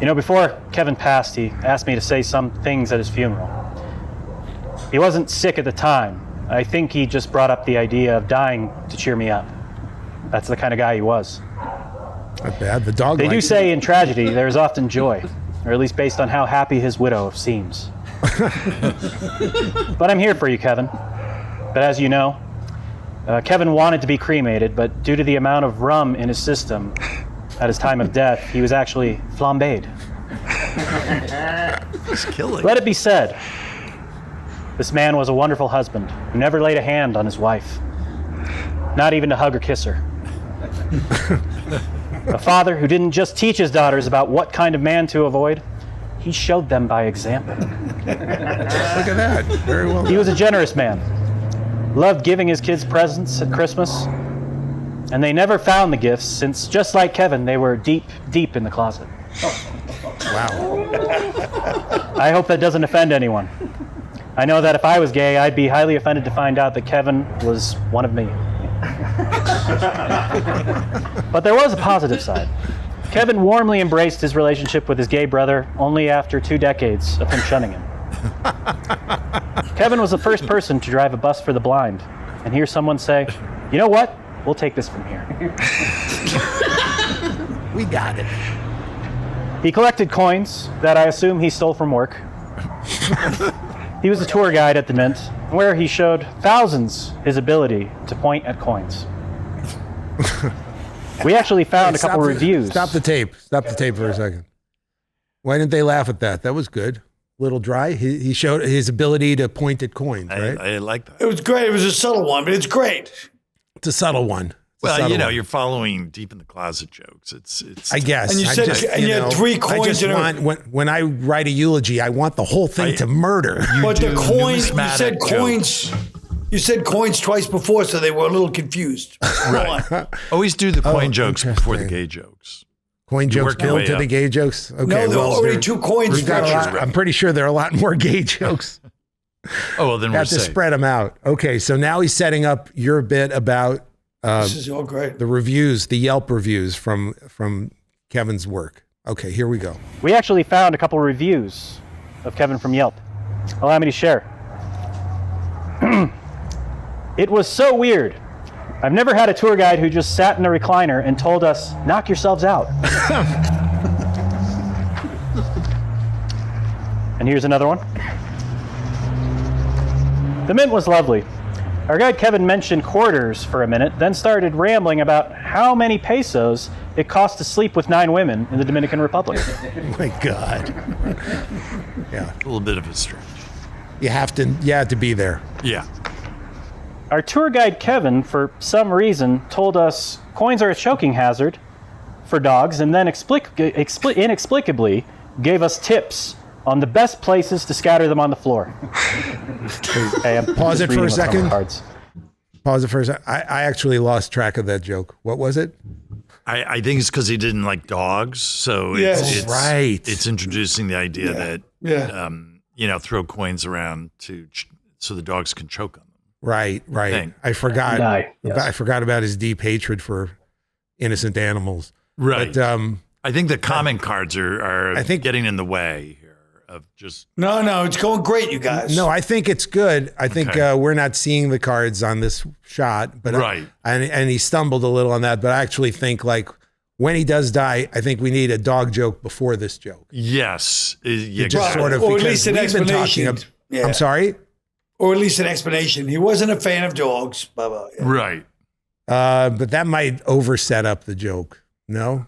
Speaker 8: You know, before Kevin passed, he asked me to say some things at his funeral. He wasn't sick at the time. I think he just brought up the idea of dying to cheer me up. That's the kind of guy he was.
Speaker 2: Not bad. The dog.
Speaker 8: They do say in tragedy there is often joy, or at least based on how happy his widow seems. But I'm here for you, Kevin. But as you know, Kevin wanted to be cremated, but due to the amount of rum in his system at his time of death, he was actually flambéed.
Speaker 4: He's killing.
Speaker 8: Let it be said, this man was a wonderful husband who never laid a hand on his wife, not even to hug or kiss her. A father who didn't just teach his daughters about what kind of man to avoid, he showed them by example.
Speaker 2: Look at that. Very well
Speaker 8: He was a generous man, loved giving his kids presents at Christmas, and they never found the gifts since, just like Kevin, they were deep, deep in the closet.
Speaker 2: Wow.
Speaker 8: I hope that doesn't offend anyone. I know that if I was gay, I'd be highly offended to find out that Kevin was one of me. But there was a positive side. Kevin warmly embraced his relationship with his gay brother only after 2 decades of him shunning him. Kevin was the first person to drive a bus for the blind and hear someone say, "You know what? We'll take this from here."
Speaker 2: We got it.
Speaker 8: He collected coins that I assume he stole from work. He was a tour guide at the Mint, where he showed thousands his ability to point at coins. We actually found a couple reviews.
Speaker 2: Stop the tape. Stop the tape for a second. Why didn't they laugh at that? That was good. Little dry. He showed his ability to point at coins, right?
Speaker 4: I like that.
Speaker 3: It was great. It was a subtle one, but it's great.
Speaker 2: It's a subtle one.
Speaker 4: Well, you're following deep in the closet jokes. It's.
Speaker 2: I guess.
Speaker 3: And you said, you had 3 coins.
Speaker 2: I just want, when I write a eulogy, I want the whole thing to murder.
Speaker 3: But the coins, you said coins. You said coins twice before, so they were a little confused.
Speaker 4: Right. Always do the coin jokes before the gay jokes.
Speaker 2: Coin jokes build to the gay jokes? Okay,
Speaker 3: no, there were already 2 coins.
Speaker 2: I'm pretty sure there are a lot more gay jokes.
Speaker 4: Oh, well, then we're
Speaker 2: have to spread them out. Okay, so now he's setting up your bit about
Speaker 3: this is all great.
Speaker 2: The reviews, the Yelp reviews from Kevin's work. Okay, here we go.
Speaker 8: We actually found a couple reviews of Kevin from Yelp. Allow me to share. It was so weird. I've never had a tour guide who just sat in a recliner and told us, "Knock yourselves out." And here's another one. The Mint was lovely. Our guide Kevin mentioned quarters for a minute, then started rambling about how many pesos it costs to sleep with 9 women in the Dominican Republic.
Speaker 2: Oh my God. Yeah.
Speaker 4: A little bit of a stretch.
Speaker 2: You have to be there.
Speaker 4: Yeah.
Speaker 8: Our tour guide Kevin, for some reason, told us coins are a choking hazard for dogs, and then inexplicably gave us tips on the best places to scatter them on the floor. Okay,
Speaker 2: Pause it for a second. Pause it for a second. I actually lost track of that joke. What was it?
Speaker 4: I think it's because he didn't like dogs. So
Speaker 3: Yes.
Speaker 2: Right.
Speaker 4: It's introducing the idea that, throw coins around so the dogs can choke on them.
Speaker 2: Right. I forgot. I forgot about his deep hatred for innocent animals.
Speaker 4: Right.
Speaker 2: But,
Speaker 4: I think the comment cards are getting in the way here of just.
Speaker 3: No, it's going great, you guys.
Speaker 2: No, I think it's good. I think we're not seeing the cards on this shot, but
Speaker 4: right.
Speaker 2: And he stumbled a little on that. But I actually think when he does die, I think we need a dog joke before this joke.
Speaker 4: Yes,
Speaker 2: just sort of,
Speaker 3: or at least an explanation.
Speaker 2: I'm sorry.
Speaker 3: Or at least an explanation. He wasn't a fan of dogs. Blah, blah, yeah.
Speaker 4: Right.
Speaker 2: But that might overset up the joke. No?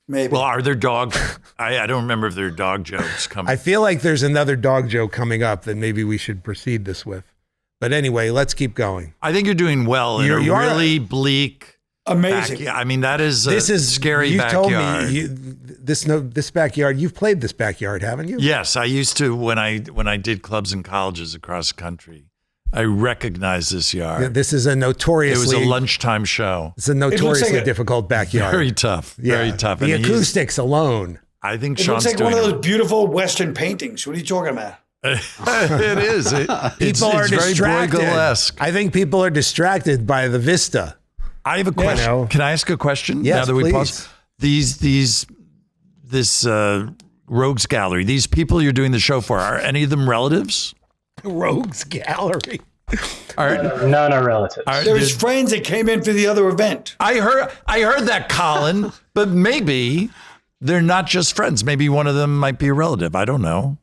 Speaker 3: Maybe.
Speaker 4: Well, are there dog? I don't remember if there are dog jokes coming.
Speaker 2: I feel like there's another dog joke coming up that maybe we should proceed this with. But anyway, let's keep going.
Speaker 4: I think you're doing well in a really bleak,
Speaker 3: amazing.
Speaker 4: I mean, this is scary
Speaker 2: you
Speaker 4: backyard.
Speaker 2: Told me this backyard. You've played this backyard, haven't you?
Speaker 4: Yes, I used to when I did clubs and colleges across the country. I recognize this yard.
Speaker 2: Yeah, this is a notoriously.
Speaker 4: It was a lunchtime show.
Speaker 2: It's a notoriously difficult backyard.
Speaker 4: Very tough. Very tough.
Speaker 2: The acoustics alone.
Speaker 4: I think
Speaker 3: it
Speaker 4: Sean's
Speaker 3: looks like
Speaker 4: doing
Speaker 3: one of those beautiful Western paintings. What are you talking about?
Speaker 4: It is.
Speaker 2: People are
Speaker 4: very
Speaker 2: distracted.
Speaker 4: Bruegel-esque.
Speaker 2: I think people are distracted by the vista.
Speaker 4: I have a question.
Speaker 2: You know.
Speaker 4: Can I ask a question?
Speaker 2: Yes,
Speaker 4: now that we
Speaker 2: please.
Speaker 4: pause. This rogues gallery, these people you're doing the show for, are any of them relatives?
Speaker 2: Rogues gallery.
Speaker 5: None are relatives.
Speaker 3: There's friends that came in for the other event.
Speaker 4: I heard that, Colin, but maybe they're not just friends. Maybe one of them might be a relative. I don't know.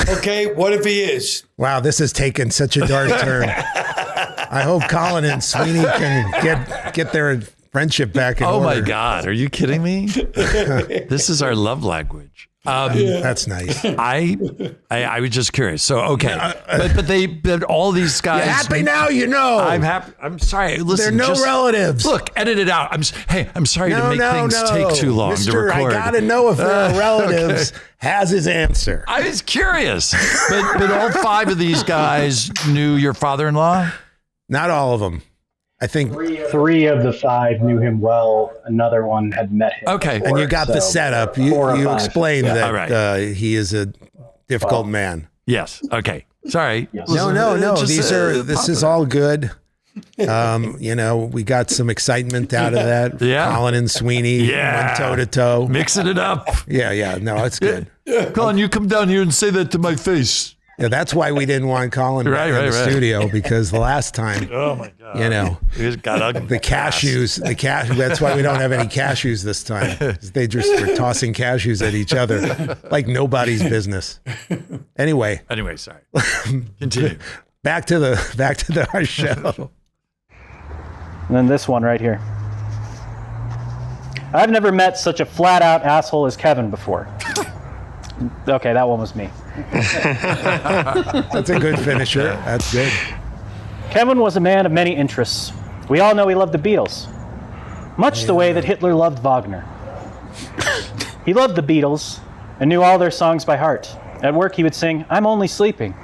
Speaker 3: Okay, what if he is?
Speaker 2: Wow, this has taken such a dark turn. I hope Colin and Sweeney can get their friendship back in order.
Speaker 4: Oh my God, are you kidding me? This is our love language.
Speaker 2: That's nice.
Speaker 4: I was just curious. So okay, but all these guys.
Speaker 2: You're happy now, you know.
Speaker 4: I'm happy. I'm sorry. Listen,
Speaker 2: They're no relatives.
Speaker 4: Look, edit it out. I'm sorry to make things take too long to record.
Speaker 2: I gotta know if they're relatives. Has his answer.
Speaker 4: I was curious, but all 5 of these guys knew your father-in-law.
Speaker 2: Not all of them. I think
Speaker 5: 3 of the 5 knew him well. Another one had met him.
Speaker 4: Okay.
Speaker 5: before,
Speaker 2: And you got the
Speaker 5: so
Speaker 2: setup.
Speaker 5: 4
Speaker 2: You
Speaker 5: or 5.
Speaker 2: explained
Speaker 5: Yeah.
Speaker 2: that
Speaker 4: All right.
Speaker 2: he is a difficult man.
Speaker 4: Yes. Okay. Sorry.
Speaker 5: Yes.
Speaker 4: Listen,
Speaker 2: No.
Speaker 4: just,
Speaker 2: This is all good. We got some excitement out of that.
Speaker 4: Yeah.
Speaker 2: Colin and Sweeney went toe to toe.
Speaker 4: mixing it up.
Speaker 2: Yeah. No, it's good.
Speaker 4: Colin, you come down here and say that to my face.
Speaker 2: Yeah, that's why we didn't want Colin in the studio, because the last time,
Speaker 4: Oh my God.
Speaker 2: it
Speaker 4: got ugly.
Speaker 2: the cashews, that's why we don't have any cashews this time. They just were tossing cashews at each other like nobody's business. Anyway,
Speaker 4: sorry. Continue.
Speaker 2: back to our show.
Speaker 8: And then this one right here. I've never met such a flat-out asshole as Kevin before. Okay, that one was me.
Speaker 2: That's a good finisher. That's good.
Speaker 8: Kevin was a man of many interests. We all know he loved the Beatles, much the way that Hitler loved Wagner. He loved the Beatles and knew all their songs by heart. At work, he would sing, "I'm only sleeping."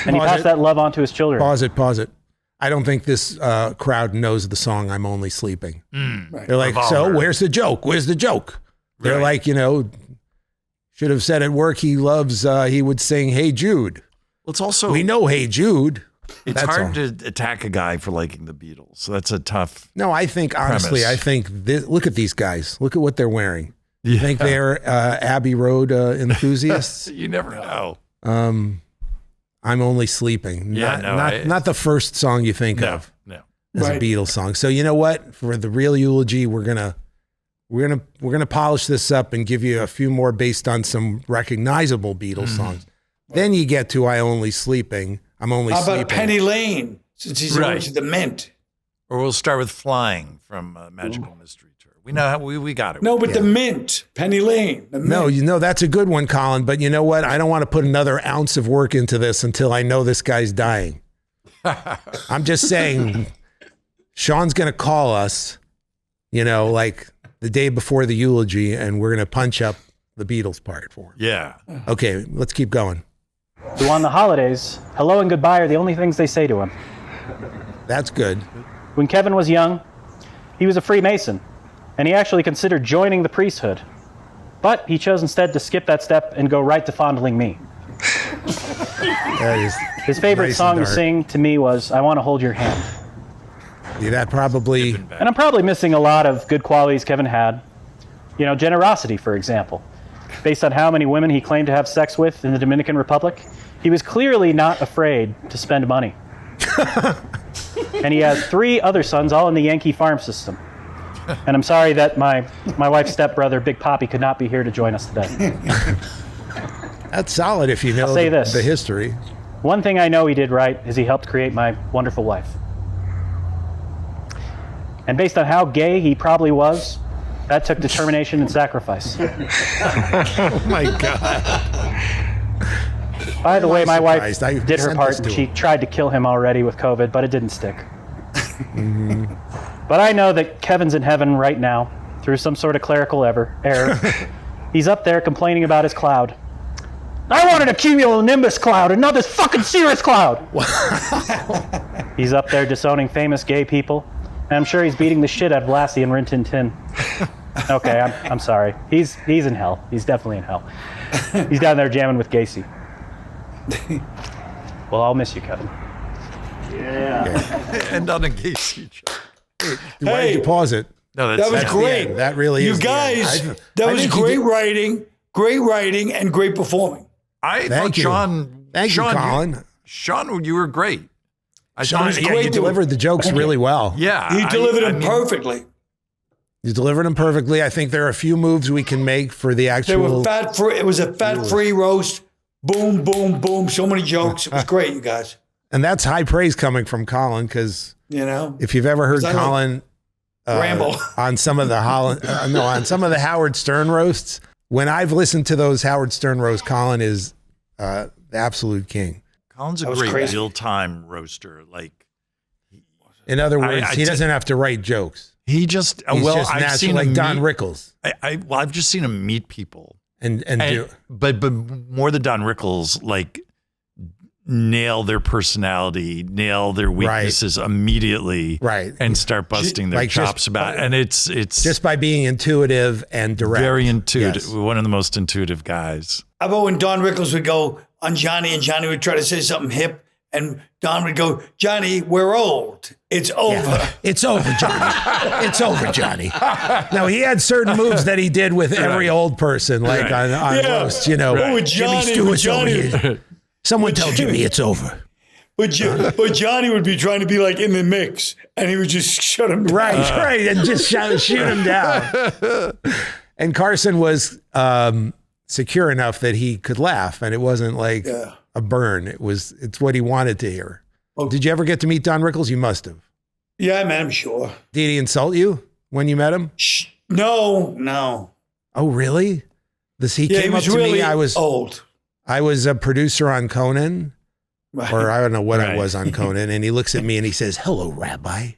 Speaker 8: And he passed that love on to his children.
Speaker 2: Pause it. I don't think this crowd knows the song "I'm Only Sleeping." They're like,
Speaker 4: Revolver.
Speaker 2: so where's the joke? Where's the joke? They're like, should have said at work he would sing "Hey Jude."
Speaker 4: Well, it's also
Speaker 2: We know "Hey Jude."
Speaker 4: it's
Speaker 2: That's
Speaker 4: hard
Speaker 2: all.
Speaker 4: to attack a guy for liking the Beatles. So that's a tough.
Speaker 2: No, I think honestly,
Speaker 4: premise.
Speaker 2: look at these guys. Look at what they're wearing. You think they're Abbey Road enthusiasts?
Speaker 4: You never know.
Speaker 2: I'm Only Sleeping. Not the first song you think of
Speaker 4: No.
Speaker 2: as a Beatles song. So you know what? For the real eulogy, we're gonna polish this up and give you a few more based on some recognizable Beatles songs. Then you get to "I Only Sleeping." I'm only
Speaker 3: How
Speaker 2: sleeping.
Speaker 3: about Penny Lane, since he's
Speaker 4: Right.
Speaker 3: going to the Mint?
Speaker 4: Or we'll start with "Flying" from Magical Mystery Tour. We know how we got it.
Speaker 3: No, but the Mint, Penny Lane. The
Speaker 2: No,
Speaker 3: Mint.
Speaker 2: that's a good one, Colin. But you know what? I don't want to put another ounce of work into this until I know this guy's dying. I'm just saying, Sean's going to call us, like the day before the eulogy, and we're going to punch up the Beatles part for him.
Speaker 4: Yeah.
Speaker 2: Okay, let's keep going.
Speaker 8: Who on the holidays, hello and goodbye are the only things they say to him.
Speaker 2: That's good.
Speaker 8: When Kevin was young, he was a Freemason, and he actually considered joining the priesthood. But he chose instead to skip that step and go right to fondling me.
Speaker 2: That is
Speaker 8: His favorite
Speaker 2: nice
Speaker 8: song
Speaker 2: and
Speaker 8: to
Speaker 2: dark.
Speaker 8: sing to me was "I Want to Hold Your Hand."
Speaker 2: Yeah, that probably.
Speaker 8: And I'm probably missing a lot of good qualities Kevin had. Generosity, for example. Based on how many women he claimed to have sex with in the Dominican Republic, he was clearly not afraid to spend money. And he has 3 other sons, all in the Yankee farm system. And I'm sorry that my wife's stepbrother, Big Poppy, could not be here to join us today.
Speaker 2: That's solid if you know
Speaker 8: I'll say
Speaker 2: the,
Speaker 8: this.
Speaker 2: the history.
Speaker 8: One thing I know he did right is he helped create my wonderful wife. And based on how gay he probably was, that took determination and sacrifice.
Speaker 2: Oh my God.
Speaker 8: By the way, my wife
Speaker 2: surprised. I
Speaker 8: did her
Speaker 2: sent
Speaker 8: part.
Speaker 2: this to
Speaker 8: She
Speaker 2: him.
Speaker 8: tried to kill him already with COVID, but it didn't stick. But I know that Kevin's in heaven right now through some sort of clerical error. He's up there complaining about his cloud. I wanted a cumulonimbus cloud and not this fucking cirrus cloud. He's up there disowning famous gay people. And I'm sure he's beating the shit out of Lassie and Rin Tin Tin. Okay, I'm sorry. He's in hell. He's definitely in hell. He's down there jamming with Gacy. Well, I'll miss you, Kevin.
Speaker 4: End on a gay
Speaker 2: Why did you pause it?
Speaker 4: No,
Speaker 13: That was
Speaker 2: That's the
Speaker 13: great.
Speaker 2: end. That really
Speaker 13: you
Speaker 2: is the end.
Speaker 13: guys. That
Speaker 2: I
Speaker 13: was
Speaker 2: think you
Speaker 13: great writing, and great performing.
Speaker 4: I
Speaker 2: Thank
Speaker 4: thought
Speaker 2: you.
Speaker 4: Sean.
Speaker 2: Thank you, Colin.
Speaker 4: Sean, you were great.
Speaker 2: Sean, you delivered the jokes really well.
Speaker 4: Yeah,
Speaker 13: He delivered it perfectly.
Speaker 2: You delivered them perfectly. I think there are a few moves we can make for the
Speaker 13: They
Speaker 2: actual.
Speaker 13: were fat-free. It was a fat-free roast. Boom, boom, boom. So many jokes. It was great, you guys.
Speaker 2: And that's high praise coming from Colin, because
Speaker 13: You know.
Speaker 2: if you've ever heard
Speaker 13: 'Cause I like
Speaker 2: Colin
Speaker 13: ramble
Speaker 2: on some of the on some of the Howard Stern roasts, when I've listened to those Howard Stern roasts, Colin is the absolute king.
Speaker 4: Colin's a
Speaker 13: That was
Speaker 4: great
Speaker 13: crazy.
Speaker 4: real-time roaster. Like,
Speaker 2: In other words, he
Speaker 4: I
Speaker 2: doesn't have to write jokes.
Speaker 4: he just
Speaker 2: He's
Speaker 4: well,
Speaker 2: just
Speaker 4: I've
Speaker 2: natural,
Speaker 4: seen
Speaker 2: like
Speaker 4: him
Speaker 2: Don
Speaker 4: meet-
Speaker 2: Rickles.
Speaker 4: I've just seen him meet people,
Speaker 2: And do
Speaker 4: but more than Don Rickles, like nail their personality, nail their weaknesses immediately,
Speaker 2: Right.
Speaker 4: and start busting their
Speaker 2: Like just-
Speaker 4: chops about it. And it's
Speaker 2: just by being intuitive and direct.
Speaker 4: very intuitive.
Speaker 2: Yes.
Speaker 4: One of the most intuitive guys.
Speaker 13: How about when Don Rickles would go on Johnny, and Johnny would try to say something hip, and Don would go, "Johnny, we're old. It's over."
Speaker 2: Yeah. It's over, Johnny. It's over, Johnny. No, he had certain moves that he did with every old person, like on
Speaker 13: Yeah.
Speaker 2: roast, you know.
Speaker 13: Right. With
Speaker 2: Jimmy
Speaker 13: Johnny-
Speaker 2: Stewart's
Speaker 13: with Johnny-
Speaker 2: over here. Someone tell Jimmy it's over.
Speaker 13: But Johnny would be trying to be like in the mix, and he would just shut him down.
Speaker 2: Right, and just shoot him down. And Carson was secure enough that he could laugh, and it wasn't like a burn. It's what he wanted to hear. Did you ever get to meet Don Rickles? You must have.
Speaker 13: Yeah, man, I'm sure.
Speaker 2: Did he insult you when you met him?
Speaker 13: No.
Speaker 2: Oh, really? He
Speaker 13: Yeah,
Speaker 2: came
Speaker 13: he
Speaker 2: up
Speaker 13: was
Speaker 2: to
Speaker 13: really
Speaker 2: me.
Speaker 13: old.
Speaker 2: I was a producer on Conan,
Speaker 13: Right.
Speaker 2: or I don't know what I
Speaker 4: Right.
Speaker 2: was on Conan, and he looks at me and he says, "Hello, Rabbi."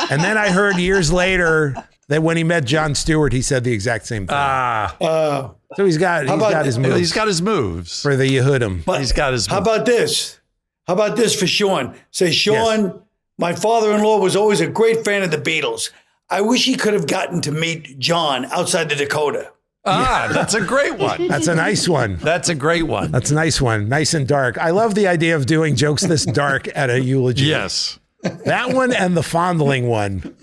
Speaker 2: And then I heard years later that when he met Jon Stewart, he said the exact same thing. So he's got his moves.
Speaker 4: He's got his moves
Speaker 2: for the Yehudim.
Speaker 13: But
Speaker 4: He's got his.
Speaker 13: How about this? How about this for Sean? Say, Sean, my father-in-law was always a great fan of the Beatles. I wish he could have gotten to meet John outside the Dakota.
Speaker 4: That's a great one.
Speaker 2: That's a nice one.
Speaker 4: That's a great one.
Speaker 2: That's a nice one. Nice and dark. I love the idea of doing jokes this dark at a eulogy.
Speaker 4: Yes.
Speaker 2: That one and the fondling one.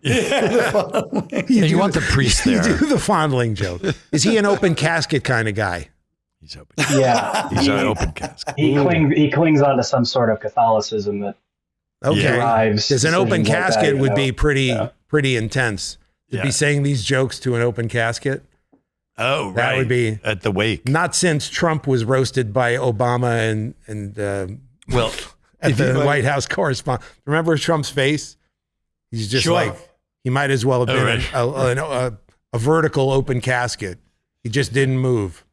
Speaker 4: You want the priest
Speaker 2: You
Speaker 4: there.
Speaker 2: do the fondling joke. Is he an open casket kind of guy?
Speaker 4: He's open.
Speaker 5: Yeah.
Speaker 4: He's an open casket.
Speaker 5: He clings on to some sort of Catholicism that
Speaker 2: Okay.
Speaker 5: derives.
Speaker 2: Because an open
Speaker 5: decisions like that,
Speaker 2: casket
Speaker 5: you
Speaker 2: would
Speaker 5: know.
Speaker 2: be pretty intense. To
Speaker 4: Yeah.
Speaker 2: be saying these jokes to an open casket.
Speaker 4: Oh, right.
Speaker 2: That would be
Speaker 4: at the wake.
Speaker 2: Not since Trump was roasted by Obama and
Speaker 4: Well,
Speaker 2: at the White House correspondent. Remember Trump's face? He's just
Speaker 13: Sure.
Speaker 2: like, he might as well have been a vertical open casket. He just didn't move.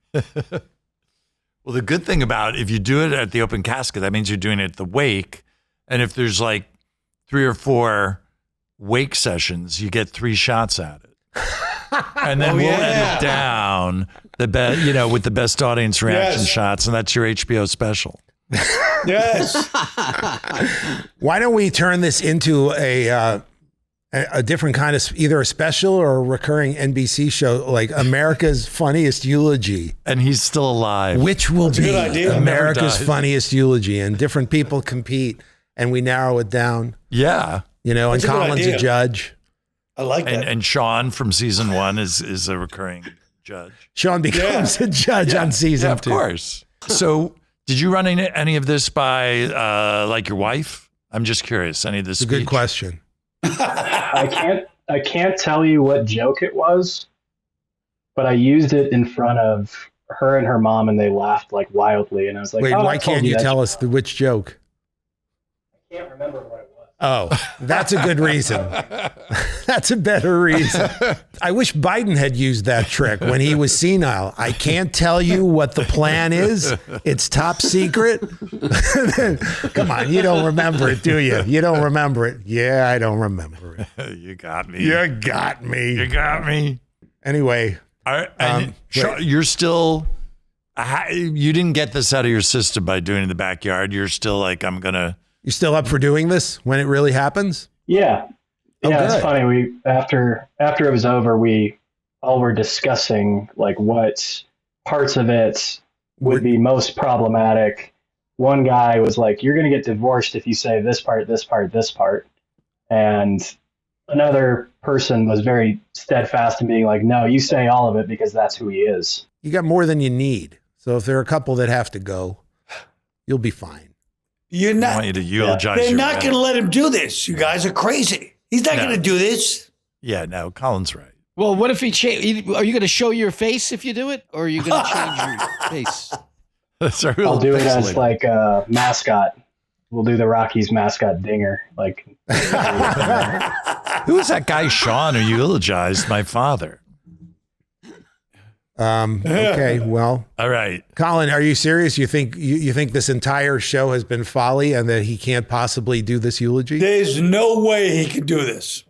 Speaker 4: Well, the good thing about if you do it at the open casket, that means you're doing it at the wake. And if there's like 3 or 4 wake sessions, you get 3 shots at it. And then we'll edit down with the best audience reaction shots, and that's your HBO special.
Speaker 13: Yes.
Speaker 2: Why don't we turn this into a different kind of either a special or a recurring NBC show, like America's Funniest Eulogy,
Speaker 4: And he's still alive.
Speaker 2: which will
Speaker 13: That's a
Speaker 2: be
Speaker 13: good idea.
Speaker 2: America's
Speaker 4: Never dies.
Speaker 2: Funniest Eulogy, and different people compete, and we narrow it down.
Speaker 4: Yeah.
Speaker 2: And
Speaker 13: That's a good
Speaker 2: Colin's a
Speaker 13: idea.
Speaker 2: judge.
Speaker 13: I like that.
Speaker 4: And Sean from season 1 is a recurring judge.
Speaker 2: Sean becomes a judge on season 2.
Speaker 4: Of course. So did you run any of this by like your wife? I'm just curious. Any of this?
Speaker 2: It's a good question.
Speaker 5: I can't tell you what joke it was, but I used it in front of her and her mom, and they laughed like wildly. And I was like,
Speaker 2: Wait,
Speaker 5: "Oh,
Speaker 2: why
Speaker 5: I told
Speaker 2: can't you
Speaker 5: that
Speaker 2: tell us which joke?
Speaker 5: I can't remember what it was.
Speaker 2: Oh, that's a good reason. That's a better reason. I wish Biden had used that trick when he was senile. I can't tell you what the plan is. It's top secret. Come on, you don't remember it, do you? You don't remember it. Yeah, I don't remember it.
Speaker 4: You got me.
Speaker 2: You got me.
Speaker 4: You got me.
Speaker 2: Anyway.
Speaker 4: And you're still, you didn't get this out of your system by doing it in the backyard. You're still like,
Speaker 2: You still up for doing this when it really happens?
Speaker 5: Yeah.
Speaker 2: Oh,
Speaker 5: Yeah,
Speaker 2: good.
Speaker 5: it's funny. We after it was over, we all were discussing like what parts of it would be most problematic. One guy was like, you're going to get divorced if you say this part, this part, this part. And another person was very steadfast in being like, no, you say all of it because that's who he is.
Speaker 2: You got more than you need. So if there are a couple that have to go, you'll be fine.
Speaker 13: You're not.
Speaker 4: I want you to eulogize.
Speaker 13: They're
Speaker 4: your
Speaker 13: not
Speaker 4: man.
Speaker 13: going to let him do this. You guys are crazy. He's not going to do this.
Speaker 4: Yeah, no, Colin's right.
Speaker 14: Well, what if he are you going to show your face if you do it, or are you going to change your face?
Speaker 4: That's a real
Speaker 5: I'll do it
Speaker 4: face
Speaker 5: as
Speaker 4: lady.
Speaker 5: like a mascot. We'll do the Rockies mascot dinger. Like,
Speaker 4: Who was that guy, Sean, who eulogized my father?
Speaker 2: Okay, well.
Speaker 4: All right.
Speaker 2: Colin, are you serious? You think this entire show has been folly and that he can't possibly do this eulogy?
Speaker 13: There's no way he can do this.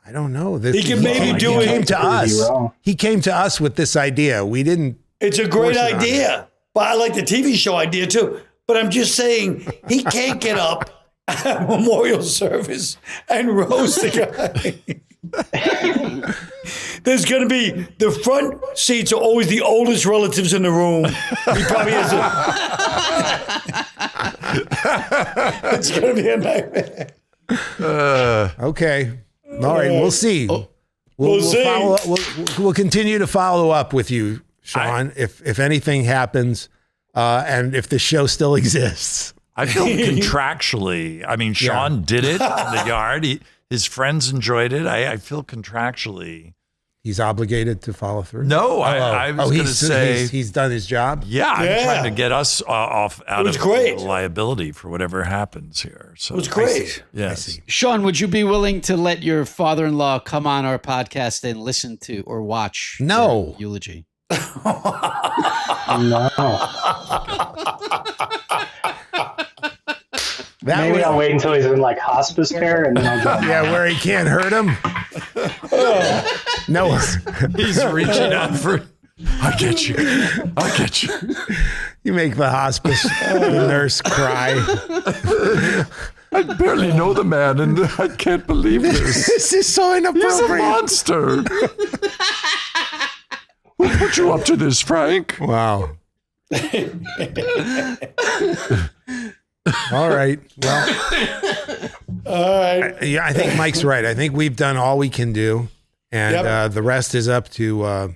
Speaker 2: I don't know.
Speaker 13: He can maybe do
Speaker 2: He
Speaker 13: it.
Speaker 2: came to us. He came to us with this idea. We didn't.
Speaker 13: It's a great
Speaker 2: force it on him.
Speaker 13: idea. But I like the TV show idea too. But I'm just saying he can't get up at memorial service and roast the guy. There's going to be the front seats are always the oldest relatives in the room. He probably has it's going to be a nightmare.
Speaker 2: Okay. All right. We'll see.
Speaker 13: We'll see.
Speaker 2: Follow up. We'll continue to follow up with you, Sean, if anything happens, and if the show still exists.
Speaker 4: I feel contractually. I mean, Sean did it in the yard. His friends enjoyed it. I feel contractually.
Speaker 2: He's obligated to follow through.
Speaker 4: No, I was going to say
Speaker 2: he's done his job.
Speaker 4: Yeah, I'm trying to get us out of
Speaker 13: great.
Speaker 4: liability for whatever happens here. So
Speaker 13: It was great.
Speaker 4: Yes.
Speaker 14: Sean, would you be willing to let your father-in-law come on our podcast and listen to or watch your eulogy?
Speaker 5: no. Maybe I'll wait until he's in like hospice care and then I'll go.
Speaker 2: Yeah, where he can't hurt him. No,
Speaker 4: he's reaching out for. I get you. I get you.
Speaker 2: You make the hospice nurse cry.
Speaker 4: I barely know the man, and I can't believe this.
Speaker 2: This is so inappropriate.
Speaker 4: He's a monster. Who put you up to this, Frank?
Speaker 2: Wow. All right. Well, yeah, I think Mike's right. I think we've done all we can do, and the rest is up to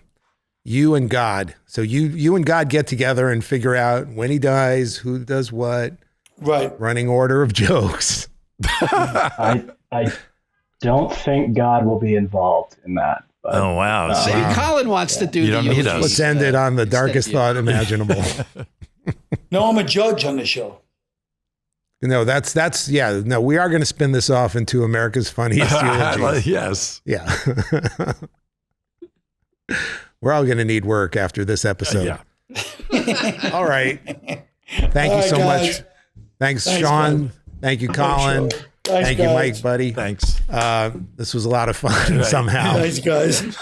Speaker 2: you and God. So you and God get together and figure out when he dies, who does what.
Speaker 13: Right.
Speaker 2: Running order of jokes.
Speaker 5: I don't think God will be involved in that. But,
Speaker 4: oh wow!
Speaker 14: Maybe Colin wants to do.
Speaker 4: You don't need us.
Speaker 2: Let's end it on the darkest thought imaginable.
Speaker 13: No, I'm a judge on the show.
Speaker 2: No, that's no, we are going to spin this off into America's Funniest Eulogies.
Speaker 4: Yes.
Speaker 2: Yeah. We're all going to need work after this episode. All right. Thank you so much. Thanks, Sean. Thank you, Colin. Thank you, Mike, buddy.
Speaker 4: Thanks.
Speaker 2: This was a lot of fun somehow.
Speaker 13: Thanks, guys.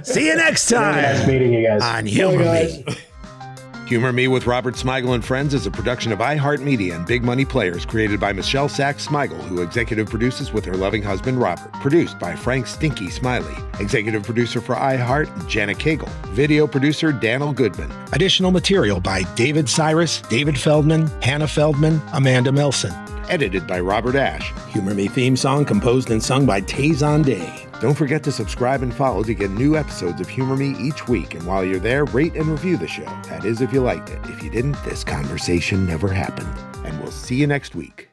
Speaker 2: See you next time.
Speaker 5: Nice meeting you guys.
Speaker 2: On Humor Me. Humor Me with Robert Smigel and Friends is a production of iHeartMedia and Big Money Players, created by Michelle Sachs Smigel, who executive produces with her loving husband, Robert. Produced by Frank Stinky Smiley. Executive producer for iHeart, Jenna Cagle. Video producer, Daniel Goodman. Additional material by David Cyrus, David Feldman, Hannah Feldman, Amanda Melson. Edited by Robert Ash. Humor Me theme song composed and sung by Tazon Day. Don't forget to subscribe and follow to get new episodes of Humor Me each week. And while you're there, rate and review the show. That is, if you liked it. If you didn't, this conversation never happened. And we'll see you next week.